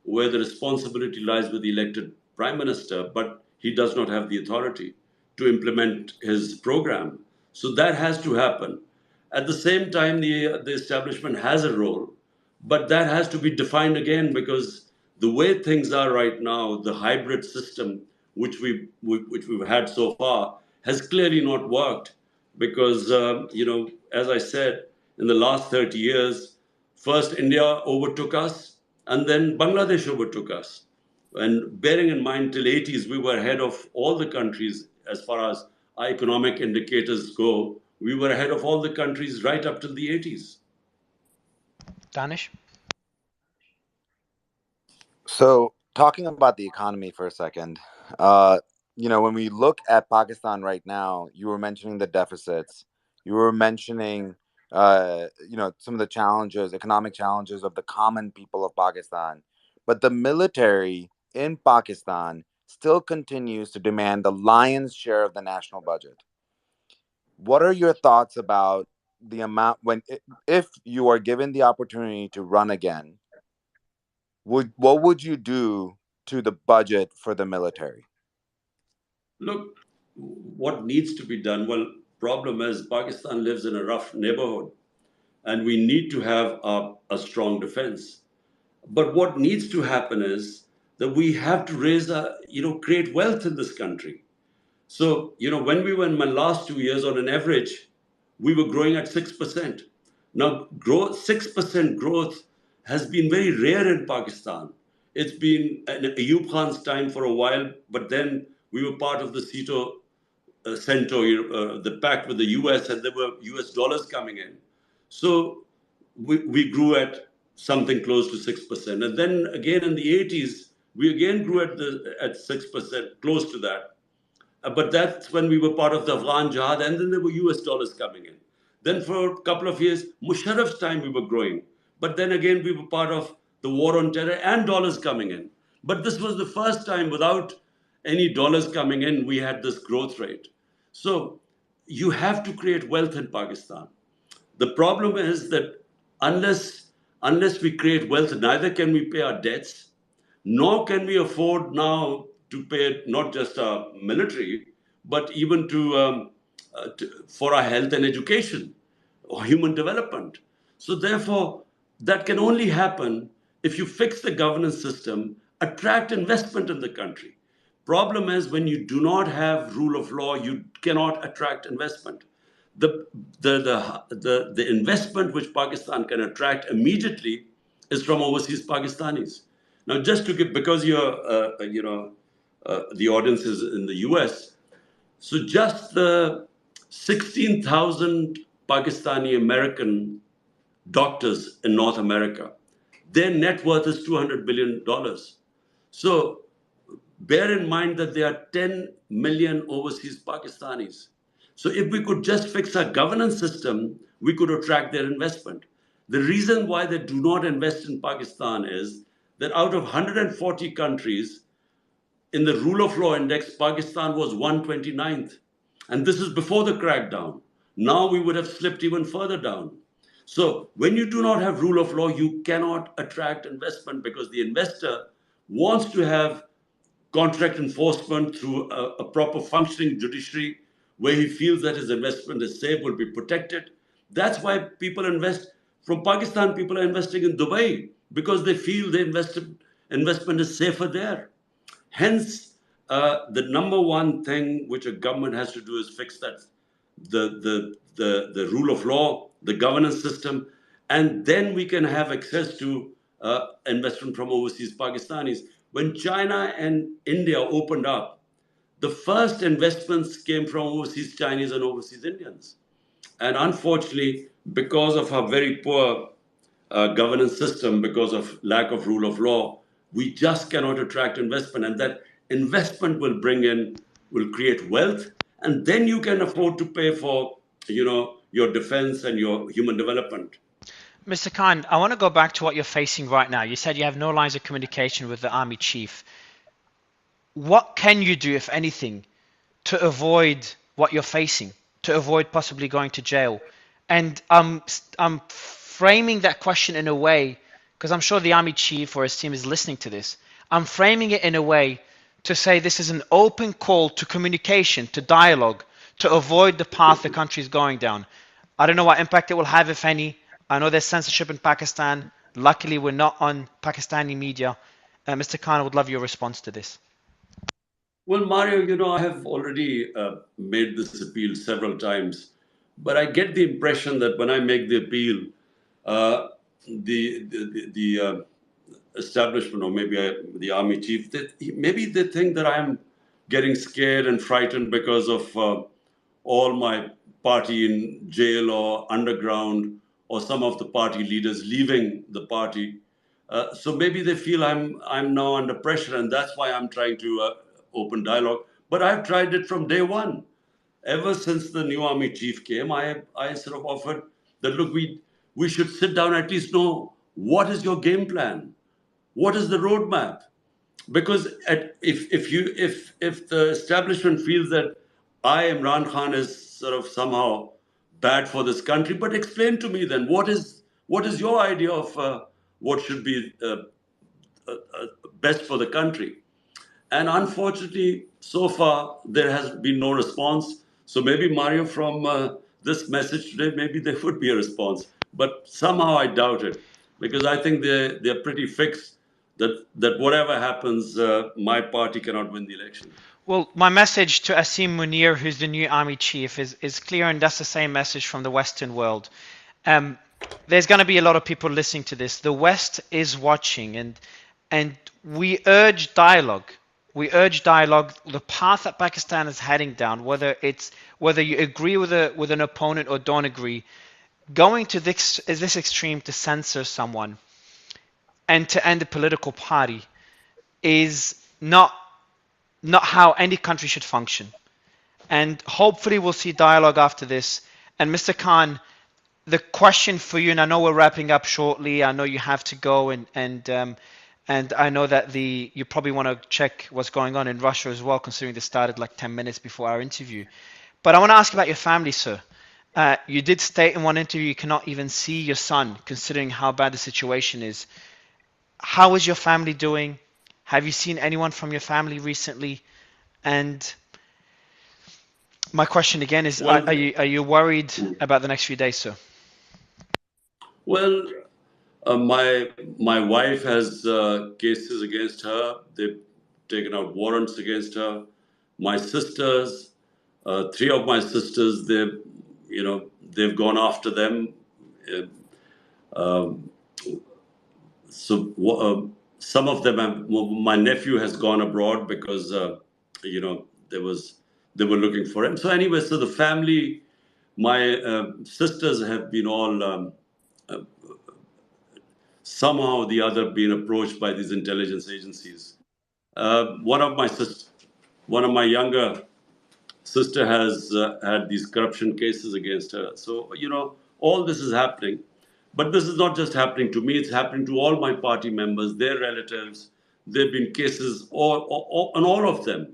where the responsibility lies with the elected prime minister, but he does not have the authority to implement his program. So that has to happen. At the same time, the establishment has a role, but that has to be defined again, because the way things are right now, the hybrid system which we've had so far has clearly not worked, because as I said, in the last 30 years, first India overtook us, and then Bangladesh overtook us. And bearing in mind, till 80s, we were ahead of all the countries as far as our economic indicators go. We were ahead of all the countries right up till the 80s. Danish? So, talking about the economy for a second, when we look at Pakistan right now, you were mentioning the deficits. You were mentioning, some of the challenges, economic challenges of the common people of Pakistan. But the military in Pakistan still continues to demand the lion's share of the national budget. What are your thoughts about the amount if you are given the opportunity to run again? What would you do to the budget for the military? Look, what needs to be done? Well, problem is Pakistan lives in a rough neighborhood, and we need to have a strong defense. But what needs to happen is that we have to create wealth in this country. So, when we were in my last 2 years, on an average, we were growing at 6%. Now, 6% growth has been very rare in Pakistan. It's been Ayub Khan's time for a while, but then we were part of the CENTO, the pact with the US, and there were US dollars coming in. So we grew at something close to 6%. And then again in the 80s, we again grew at 6%, close to that. But that's when we were part of the Afghan Jihad, and then there were US dollars coming in. Then for a couple of years, Musharraf's time, we were growing. But then again, we were part of the war on terror and dollars coming in. But this was the first time without any dollars coming in, we had this growth rate. So you have to create wealth in Pakistan. The problem is that unless unless we create wealth, neither can we pay our debts, nor can we afford now to pay not just our military, but even for our health and education or human development. So therefore, that can only happen if you fix the governance system, attract investment in the country. Problem is, when you do not have rule of law, you cannot attract investment. The, the investment which Pakistan can attract immediately is from overseas Pakistanis. Now, just to give, because the audience is in the US, so just the 16,000 Pakistani American doctors in North America, their net worth is $200 billion. So bear in mind that there are 10 million overseas Pakistanis. So if we could just fix our governance system, we could attract their investment. The reason why they do not invest in Pakistan is that out of 140 countries, in the rule of law index, Pakistan was 129th. And this is before the crackdown. Now we would have slipped even further down. So when you do not have rule of law, you cannot attract investment because the investor wants to have contract enforcement through a proper functioning judiciary where he feels that his investment is safe, will be protected. That's why people invest. From Pakistan, people are investing in Dubai because they feel the investment is safer there. Hence, the number one thing which a government has to do is fix that, the rule of law, the governance system, and then we can have access to investment from overseas Pakistanis. When China and India opened up, the first investments came from overseas Chinese and overseas Indians. And unfortunately, because of our very poor governance system, because of lack of rule of law, we just cannot attract investment. And that investment will create wealth, and then you can afford to pay for, your defense and your human development. Mr. Khan, I want to go back to what you're facing right now. You said you have no lines of communication with the army chief. What can you do, if anything, to avoid what you're facing, to avoid possibly going to jail? And I'm framing that question in a way, because I'm sure the army chief or his team is listening to this. I'm framing it in a way to say this is an open call to communication, to dialogue, to avoid the path the country is going down. I don't know what impact it will have, if any. I know there's censorship in Pakistan. Luckily, we're not on Pakistani media. Mr. Khan, I would love your response to this. Well, Mario, I have already made this appeal several times, but I get the impression that when I make the appeal, the establishment, or maybe the army chief, maybe they think that I'm getting scared and frightened because of all my party in jail or underground, or some of the party leaders leaving the party. So maybe they feel I'm now under pressure, and that's why I'm trying to open dialogue. But I've tried it from day one. Ever since the new army chief came, I sort of offered that, look, we should sit down, at least know what is your game plan, what is the roadmap. Because if the establishment feels that Imran Khan, is sort of somehow bad for this country, but explain to me then what is your idea of what should be best for the country. And unfortunately, so far there has been no response. So maybe, Mario, from this message today, maybe there would be a response, but somehow I doubt it, because I think they're pretty fixed that whatever happens, my party cannot win the election. Well, my message to Asim Munir, who's the new army chief, is clear, and that's the same message from the Western world. There's going to be a lot of people listening to this. The West is watching, and we urge dialogue. We urge dialogue. The path that Pakistan is heading down, whether you agree with an opponent or don't agree, going to this extreme to censor someone and to end a political party is not how any country should function. And hopefully we'll see dialogue after this. And Mr. Khan, the question for you, and I know we're wrapping up shortly, I know you have to go, and I know that you probably want to check what's going on in Russia as well, considering this started like 10 minutes before our interview. But I want to ask about your family, sir. You did state in one interview you cannot even see your son, considering how bad the situation is. How is your family doing? Have you seen anyone from your family recently? And my question again is, Well, are you worried about the next few days, sir? well, my wife has cases against her. They've taken out warrants against her. My sisters, three of my sisters, they've gone after them. Uh, some of them have, my nephew has gone abroad because they were looking for him. So anyway, so the family, my sisters have been all somehow or the other been approached by these intelligence agencies. One of my younger sister has had these corruption cases against her. So, all this is happening. But this is not just happening to me, it's happening to all my party members, their relatives. There have been cases on all of them.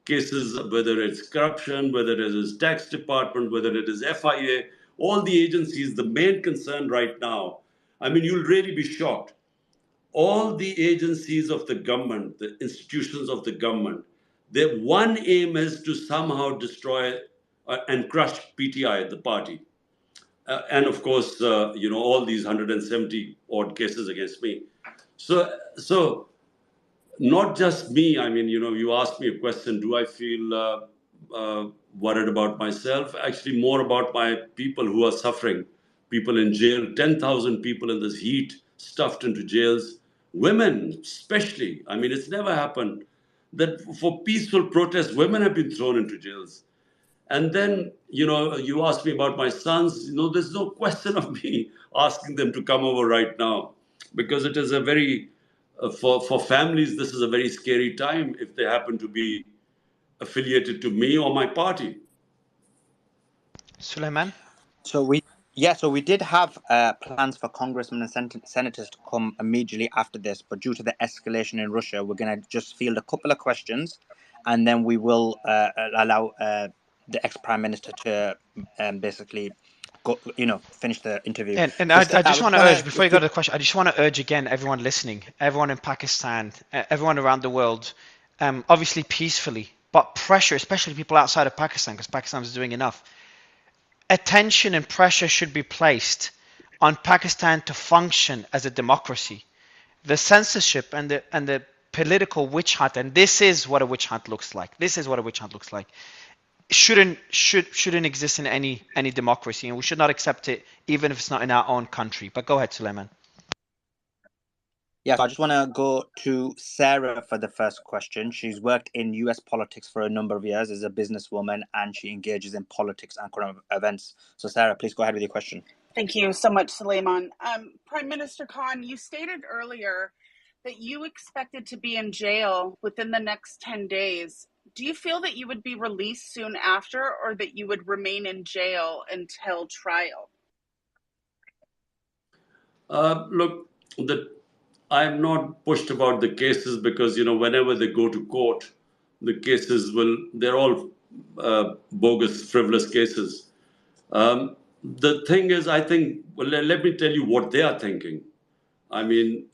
Cases, whether it's corruption, whether it is tax department, whether it is FIA, all the agencies, the main concern right now, I mean, you'll really be shocked. All the agencies of the government, the institutions of the government, their one aim is to somehow destroy and crush PTI, the party. And of course, all these 170 odd cases against me. So not just me. I mean, you asked me a question, do I feel worried about myself? Actually, more about my people who are suffering, people in jail, 10,000 people in this heat, stuffed into jails, women especially. I mean, it's never happened that for peaceful protests, women have been thrown into jails. And then, you asked me about my sons. There's no question of me asking them to come over right now, because it is a very, for families, this is a very scary time if they happen to be affiliated to me or my party. Suleiman? So we did have plans for congressmen and senators to come immediately after this, but due to the escalation in Russia, we're going to just field a couple of questions, and then we will allow the ex-prime minister to basically go, finish the interview. And So, I just want to urge, before you go to the if question, I just want to urge again, everyone listening, everyone in Pakistan, everyone around the world, obviously peacefully, but pressure, especially people outside of Pakistan, because Pakistan is doing enough. Attention and pressure should be placed on Pakistan to function as a democracy. The censorship and the political witch hunt, and this is what a witch hunt looks like. This is what a witch hunt looks like. Shouldn't exist in any democracy, and we should not accept it, even if it's not in our own country. But go ahead, Suleiman. Yeah, so I just want to go to Sarah for the first question. She's worked in US politics for a number of years as a businesswoman, and she engages in politics and current events. So, Sarah, please go ahead with your question. Thank you so much, Suleiman. Prime Minister Khan, you stated earlier that you expected to be in jail within the next 10 days. Do you feel that you would be released soon after, or that you would remain in jail until trial? Look, I'm not pushed about the cases because, whenever they go to court, the cases they're all bogus, frivolous cases. The thing is, I think, let me tell you what they are thinking. I mean,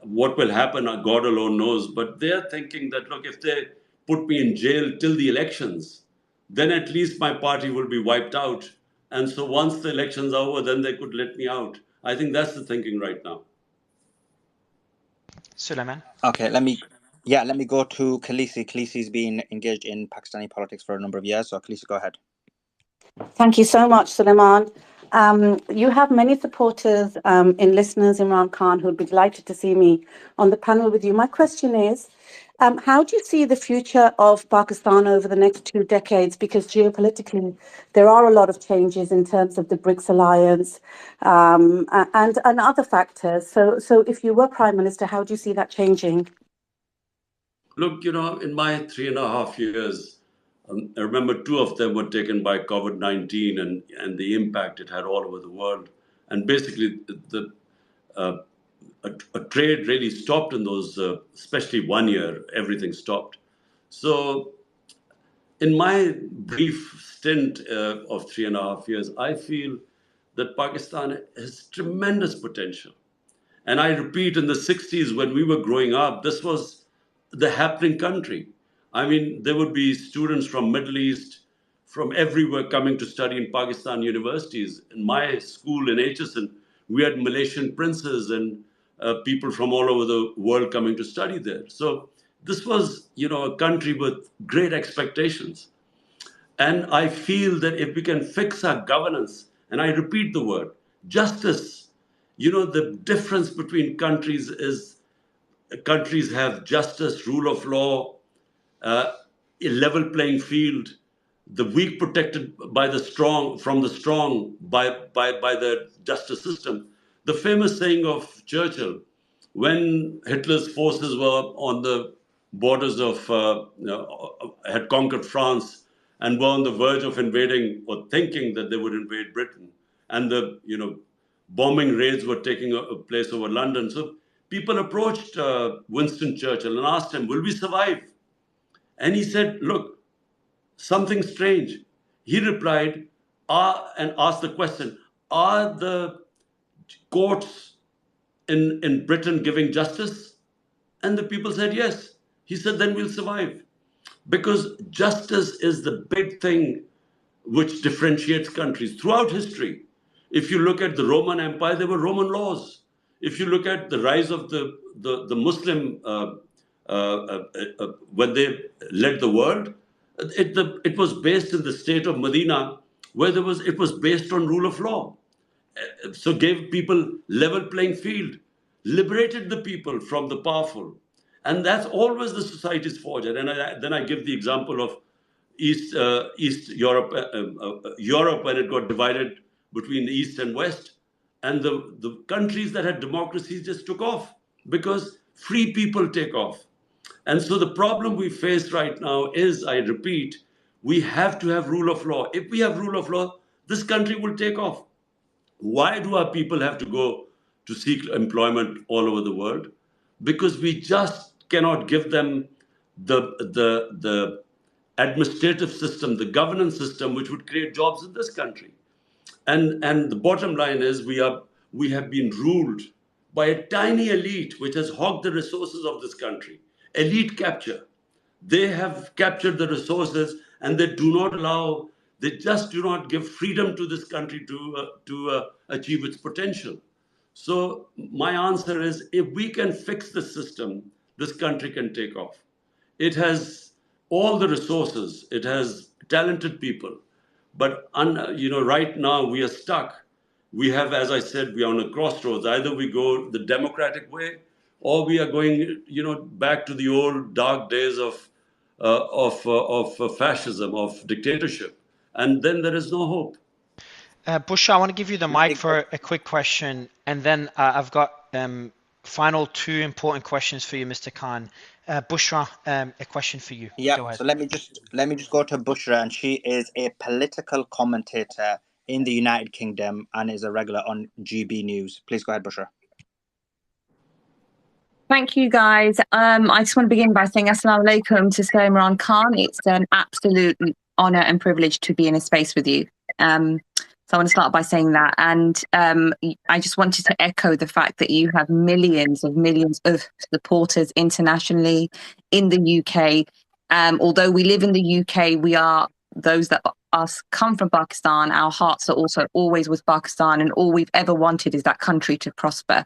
what will happen, God alone knows, but they're thinking that, look, if they put me in jail till the elections, then at least my party will be wiped out. And so once the elections are over, then they could let me out. I think that's the thinking right now. Suleiman? Okay, let me go to Khaleesi. Khaleesi's been engaged in Pakistani politics for a number of years, so Khaleesi, go ahead. Thank you so much, Suleiman. You have many supporters in listeners, Imran Khan, who'd be delighted to see me on the panel with you. My question is, how do you see the future of Pakistan over the next 2 decades? Because geopolitically, there are a lot of changes in terms of the BRICS alliance and other factors. So if you were Prime Minister, how do you see that changing? Look, in my 3.5 years, I remember 2 of them were taken by COVID-19 and the impact it had all over the world. And basically, a trade really stopped in those, especially 1 year, everything stopped. So in my brief stint of 3.5 years, I feel that Pakistan has tremendous potential. And I repeat, in the 60s, when we were growing up, this was the happening country. I mean, there would be students from Middle East, from everywhere coming to study in Pakistan universities. In my school in HSN, we had Malaysian princes and people from all over the world coming to study there. So this was, a country with great expectations. And I feel that if we can fix our governance, and I repeat the word, justice, the difference between countries is countries have justice, rule of law, uh, a level playing field, the weak protected by the strong, from the strong by the justice system. The famous saying of Churchill, when Hitler's forces were on the borders of, had conquered France and were on the verge of invading or thinking that they would invade Britain, and the, bombing raids were taking place over London. So people approached Winston Churchill and asked him, will we survive? And he said, look, something strange. He replied, and asked the question, are the courts in Britain giving justice? And the people said, yes. He said, then we'll survive. Because justice is the big thing which differentiates countries throughout history. If you look at the Roman Empire, there were Roman laws. If you look at the rise of the Muslim, when they led the world, it was based in the state of Medina, where it was based on rule of law. So gave people level playing field, liberated the people from the powerful. And that's always the society's fortune. And then I give the example of East Europe, Europe when it got divided between the East and West. And the countries that had democracies just took off because free people take off. And so the problem we face right now is, I repeat, we have to have rule of law. If we have rule of law, this country will take off. Why do our people have to go to seek employment all over the world? Because we just cannot give them the administrative system, the governance system, which would create jobs in this country. And the bottom line is we have been ruled by a tiny elite which has hogged the resources of this country. Elite capture. They have captured the resources and they just do not give freedom to this country to achieve its potential. So my answer is, if we can fix the system, this country can take off. It has all the resources. It has talented people. But right now we are stuck. We have, as I said, we are on a crossroads. Either we go the democratic way, or we are going, back to the old dark days of fascism, of dictatorship, and then there is no hope. Bushra, I want to give you the mic for a quick question, and then I've got final two important questions for you, Mr. Khan. Bushra, a question for you. Yeah. Go ahead. So let me just go to Bushra, and she is a political commentator in the United Kingdom and is a regular on GB News. Please go ahead, Bushra. Thank you, guys. I just want to begin by saying Assalamu alaikum to Sir Imran Khan. It's an absolute honor and privilege to be in a space with you. So I want to start by saying that. And I just wanted to echo the fact that you have millions of supporters internationally in the UK. Although we live in the UK, we are those that come from Pakistan. Our hearts are also always with Pakistan, and all we've ever wanted is that country to prosper.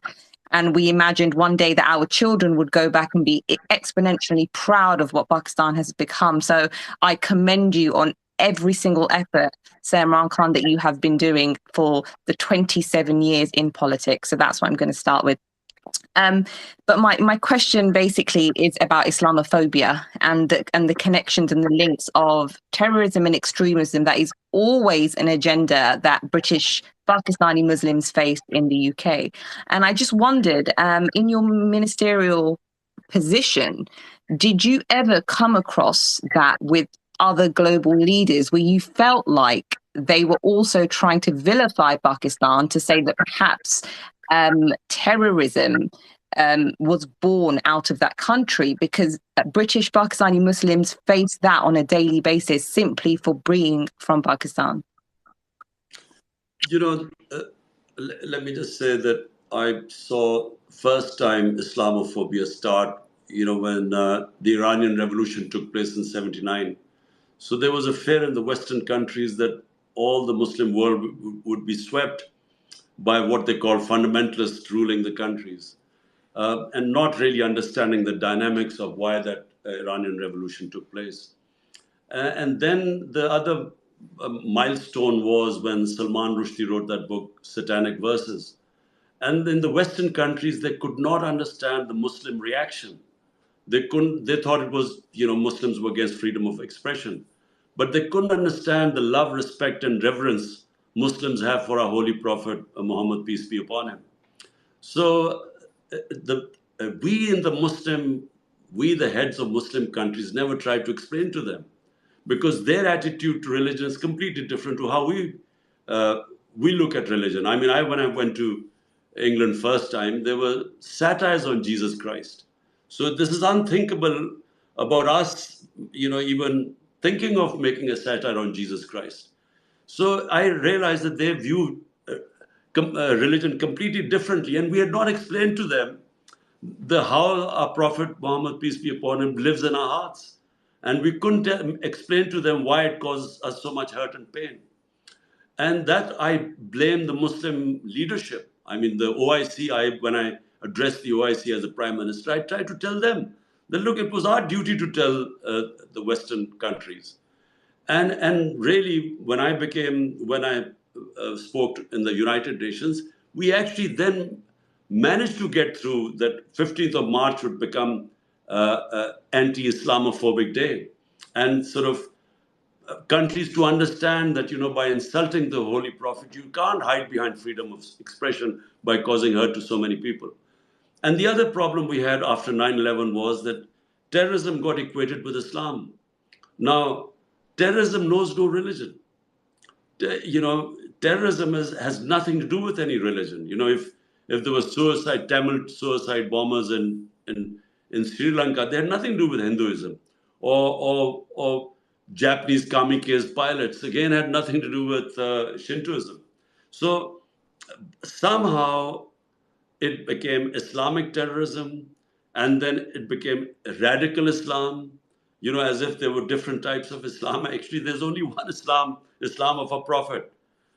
And we imagined one day that our children would go back and be exponentially proud of what Pakistan has become. So I commend you on every single effort, Sir Imran Khan, that you have been doing for the 27 years in politics. So that's what I'm going to start with. But my question basically is about Islamophobia and the connections and the links of terrorism and extremism that is always an agenda that British Pakistani Muslims face in the UK. And I just wondered, in your ministerial position, did you ever come across that with other global leaders where you felt like they were also trying to vilify Pakistan, to say that perhaps terrorism was born out of that country, because British Pakistani Muslims face that on a daily basis simply for being from Pakistan? You know, let me just say that I saw first time Islamophobia start, when the Iranian Revolution took place in 79. So there was a fear in the Western countries that all the Muslim world would be swept by what they call fundamentalists ruling the countries, and not really understanding the dynamics of why that Iranian Revolution took place. And then the other milestone was when Salman Rushdie wrote that book, Satanic Verses. And in the Western countries, they could not understand the Muslim reaction. They thought it was, Muslims were against freedom of expression. But they couldn't understand the love, respect, and reverence Muslims have for our holy prophet, Muhammad, peace be upon him. So we, the heads of Muslim countries, never tried to explain to them, because their attitude to religion is completely different to how we look at religion. I mean, when I went to England first time, there were satires on Jesus Christ. So this is unthinkable about us, even thinking of making a satire on Jesus Christ. So I realized that they viewed religion completely differently, and we had not explained to them how our Prophet Muhammad, peace be upon him, lives in our hearts. And we couldn't explain to them why it causes us so much hurt and pain. And that I blame the Muslim leadership. I mean, the OIC, when I addressed the OIC as a prime minister, I tried to tell them that, look, it was our duty to tell the Western countries. And really, when I spoke in the United Nations, we actually then managed to get through that 15th of March would become anti-Islamophobic day, and sort of countries to understand that, by insulting the Holy Prophet, you can't hide behind freedom of expression by causing hurt to so many people. And the other problem we had after 9/11 was that terrorism got equated with Islam. Now, terrorism knows no religion. Terrorism has nothing to do with any religion. If there was Tamil suicide bombers in Sri Lanka, they had nothing to do with Hinduism. Or Japanese kamikaze pilots, again, had nothing to do with Shintoism. So somehow it became Islamic terrorism, and then it became radical Islam, as if there were different types of Islam. Actually, there's only one Islam of our Prophet,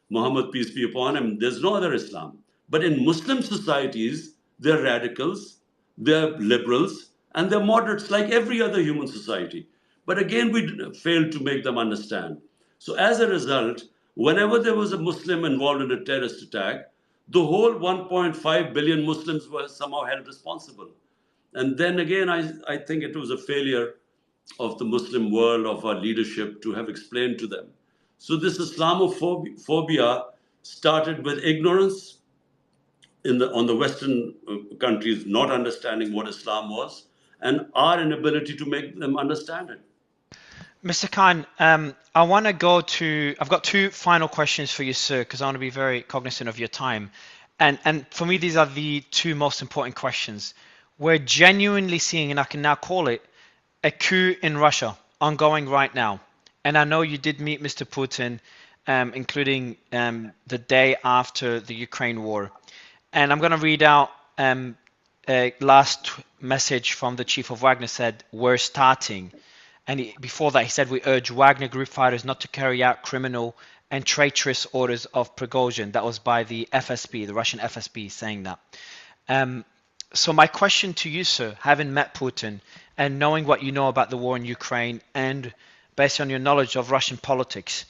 Muhammad, peace be upon him. There's no other Islam. But in Muslim societies, they're radicals, they're liberals, and they're moderates like every other human society. But again, we failed to make them understand. So as a result, whenever there was a Muslim involved in a terrorist attack, the whole 1.5 billion Muslims were somehow held responsible. And then again, I think it was a failure of the Muslim world, of our leadership, to have explained to them. So this Islamophobia started with ignorance on the Western countries not understanding what Islam was, and our inability to make them understand it. Mr. Khan, I want to go to, I've got two final questions for you, sir, because I want to be very cognizant of your time. And for me, these are the two most important questions. We're genuinely seeing, and I can now call it, a coup in Russia ongoing right now. And I know you did meet Mr. Putin, including the day after the Ukraine war. And I'm going to read out a last message from the chief of Wagner. Said, "We're starting." And before that, he said, "We urge Wagner group fighters not to carry out criminal and traitorous orders of Prigozhin." That was by the FSB, the Russian FSB, saying that. So my question to you, sir, having met Putin and knowing what you know about the war in Ukraine and based on your knowledge of Russian politics,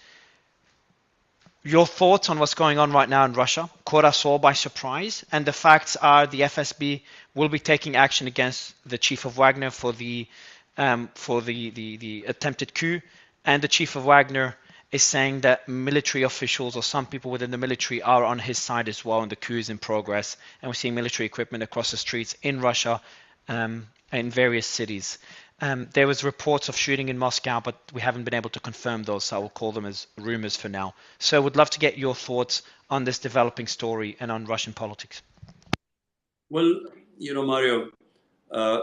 your thoughts on what's going on right now in Russia caught us all by surprise. And the facts are the FSB will be taking action against the chief of Wagner for the attempted coup, and the chief of Wagner is saying that military officials or some people within the military are on his side as well, and the coup is in progress, and we're seeing military equipment across the streets in Russia, in various cities. There was reports of shooting in Moscow, but we haven't been able to confirm those, so I will call them as rumors for now. So I would love to get your thoughts on this developing story and on Russian politics. Well, Mario, uh,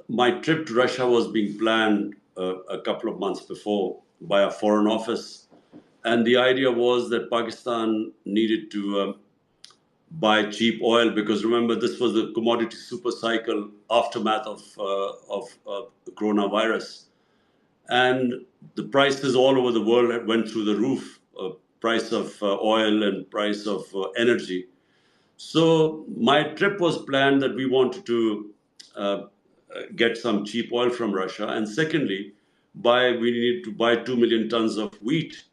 my trip to Russia was being planned a couple of months before by our Foreign Office. And the idea was that Pakistan needed to buy cheap oil because remember, this was the commodity super cycle aftermath of coronavirus. And the prices all over the world went through the roof, price of oil and price of energy. So my trip was planned that we wanted to uh, get some cheap oil from Russia, and secondly, we need to buy 2 million tons of wheat.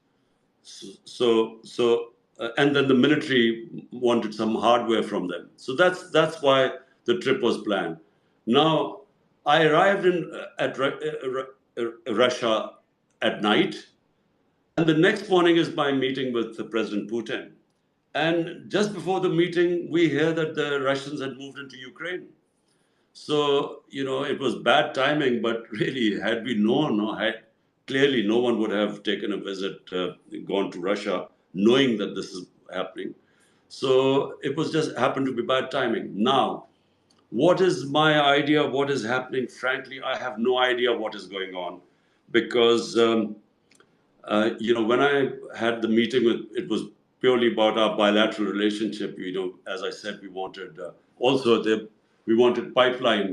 And then the military wanted some hardware from them. So that's why the trip was planned. Now I arrived at Russia at night, and the next morning is my meeting with President Putin. And just before the meeting, we hear that the Russians had moved into Ukraine. So, it was bad timing, but really, had we known, clearly no one would have taken a visit, gone to Russia, knowing that this is happening. So it was just happened to be bad timing. Now, what is my idea of what is happening? Frankly, I have no idea what is going on because when I had the meeting it was purely about our bilateral relationship. As I said, we wanted we wanted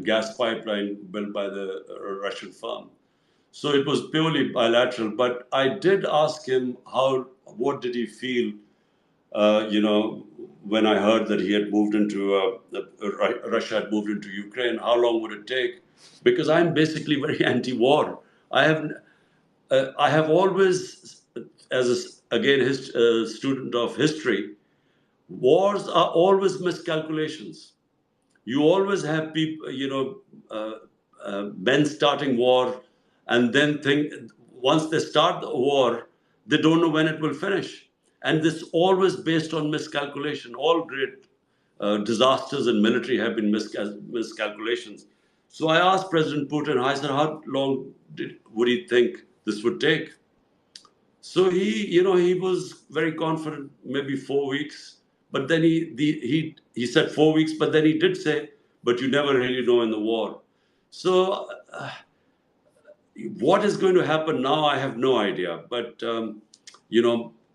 gas pipeline built by the Russian firm. So it was purely bilateral. But I did ask him what did he feel, when I heard that he had moved into, Russia had moved into Ukraine, how long would it take? Because I'm basically very anti-war. I have always, again, student of history, wars are always miscalculations. You always have people, men starting war, and then once they start the war, they don't know when it will finish. And this always based on miscalculation. All great disasters in military have been miscalculations. So I asked President Putin, I said, how long would he think this would take? So he was very confident, maybe 4 weeks. But then he said 4 weeks, but then he did say, but you never really know in the war. So what is going to happen now, I have no idea. But,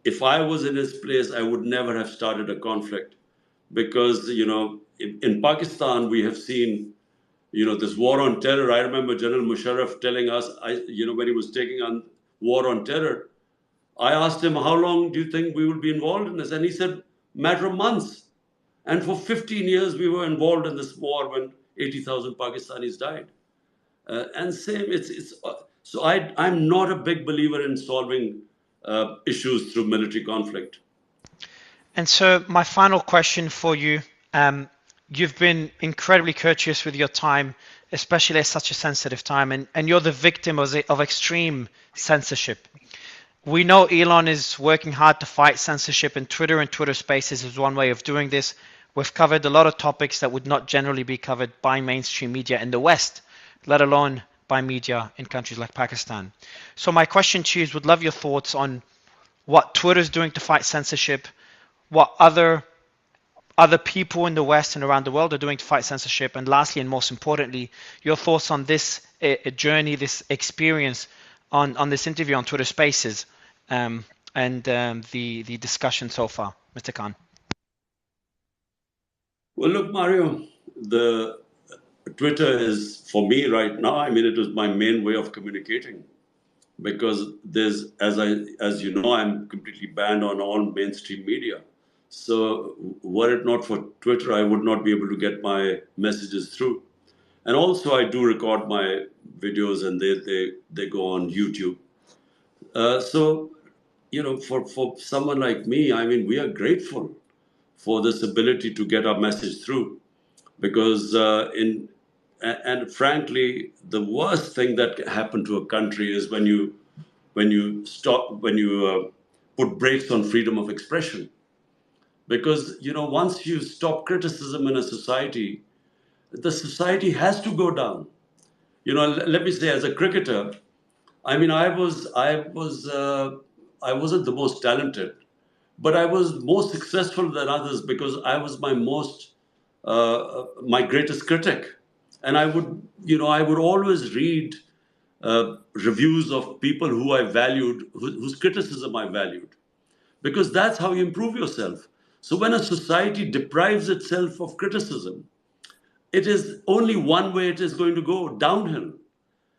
if I was in his place, I would never have started a conflict. Because, in Pakistan, we have seen, this war on terror. I remember General Musharraf telling us, when he was taking on war on terror, I asked him, how long do you think we will be involved in this? And he said, matter of months. And for 15 years, we were involved in this war when 80,000 Pakistanis died. And same, so I'm not a big believer in solving issues through military conflict. And so my final question for you, you've been incredibly courteous with your time, especially at such a sensitive time, and you're the victim of extreme censorship. We know Elon is working hard to fight censorship, and Twitter Spaces is one way of doing this. We've covered a lot of topics that would not generally be covered by mainstream media in the West, let alone by media in countries like Pakistan. So my question to you is, would love your thoughts on what Twitter is doing to fight censorship, what other people in the West and around the world are doing to fight censorship, and lastly and most importantly, your thoughts on this journey, this experience on this interview on Twitter Spaces, and the discussion so far, Mr. Khan. Well, look, Mario, the Twitter is, for me right now, it was my main way of communicating, because there's, as you know, I'm completely banned on all mainstream media. So were it not for Twitter, I would not be able to get my messages through. And also, I do record my videos, and they go on YouTube. So, for someone like me, we are grateful for this ability to get our message through, because and frankly, the worst thing that happened to a country is when you put brakes on freedom of expression. Because once you stop criticism in a society, the society has to go down. Let me say, as a cricketer, I wasn't the most talented, but I was more successful than others because I was my most my greatest critic. And I would, I would always read reviews of people who I valued, whose criticism I valued, because that's how you improve yourself. So when a society deprives itself of criticism, it is only one way it is going to go, downhill.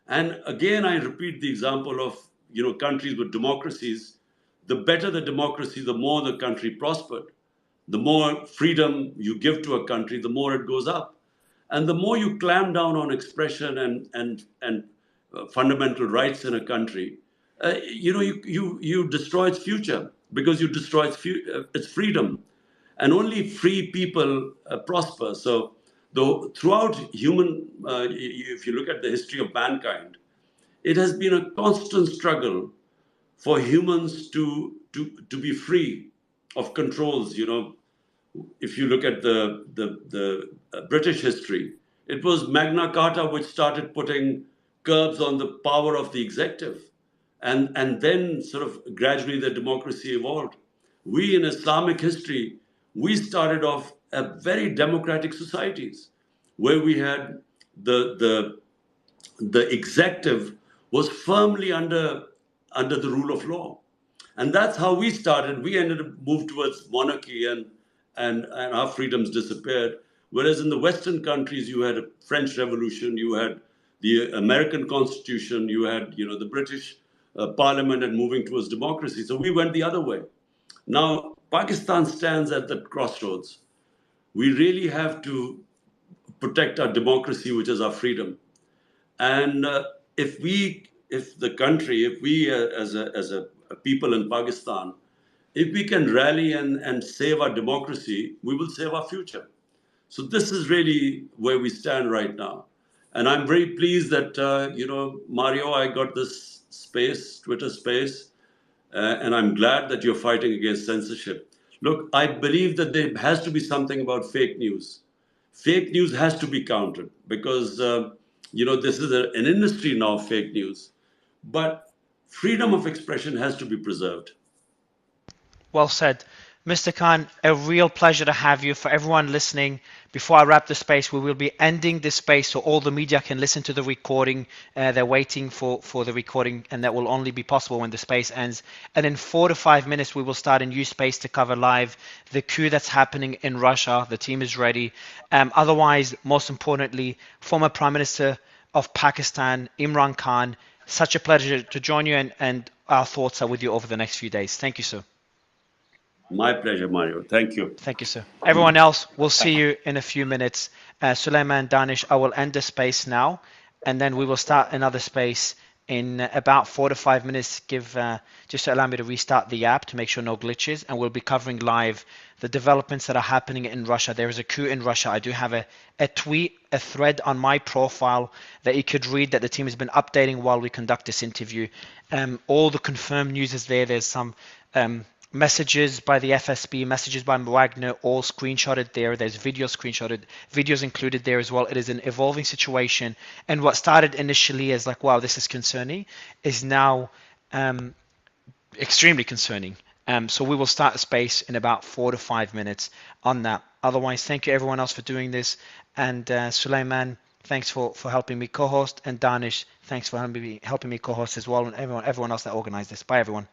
And again, I repeat the example of countries with democracies. The better the democracy, the more the country prospered. The more freedom you give to a country, the more it goes up. And the more you clamp down on expression and fundamental rights in a country, you destroy its future, because you destroy its freedom. And only free people prosper. So, though throughout if you look at the history of mankind, it has been a constant struggle for humans to be free of controls. If you look at the British history, it was Magna Carta which started putting curbs on the power of the executive, and then sort of gradually the democracy evolved. We in Islamic history, we started off at very democratic societies where we had the executive was firmly under the rule of law. And that's how we started. We ended up moved towards monarchy, and our freedoms disappeared. Whereas in the Western countries, you had a French Revolution, you had the American Constitution, you had the British Parliament, and moving towards democracy. So we went the other way. Now Pakistan stands at that crossroads. We really have to protect our democracy, which is our freedom. And if we as a people in Pakistan, if we can rally and save our democracy, we will save our future. So this is really where we stand right now. And I'm very pleased that, Mario, I got this space, Twitter space, and I'm glad that you're fighting against censorship. Look, I believe that there has to be something about fake news. Fake news has to be countered, because, this is an industry now, fake news. But freedom of expression has to be preserved. Well said. Mr. Khan, a real pleasure to have you. For everyone listening, before I wrap the space, we will be ending this space so all the media can listen to the recording. They're waiting for the recording, and that will only be possible when the space ends. And in 4 to 5 minutes, we will start a new space to cover live the coup that's happening in Russia. The team is ready. Otherwise, most importantly, former Prime Minister of Pakistan, Imran Khan, such a pleasure to join you, and our thoughts are with you over the next few days. Thank you, sir. My pleasure, Mario. Thank you. Thank you, sir. Everyone else, we'll see you in a few minutes. Suleiman, Danish, I will end the space now, and then we will start another space in about 4 to 5 minutes. Just to allow me to restart the app to make sure no glitches, and we'll be covering live the developments that are happening in Russia. There is a coup in Russia. I do have a tweet, a thread on my profile that you could read that the team has been updating while we conduct this interview. All the confirmed news is there. There's some messages by the FSB, messages by Wagner, all screenshotted there. There's videos included there as well. It is an evolving situation. And what started initially as like, wow, this is concerning, is now extremely concerning. So we will start a space in about 4 to 5 minutes on that. Otherwise, thank you everyone else for doing this. And Suleiman, thanks for helping me co-host. And Danish, thanks for helping me co-host as well. And everyone else that organized this. Bye, everyone.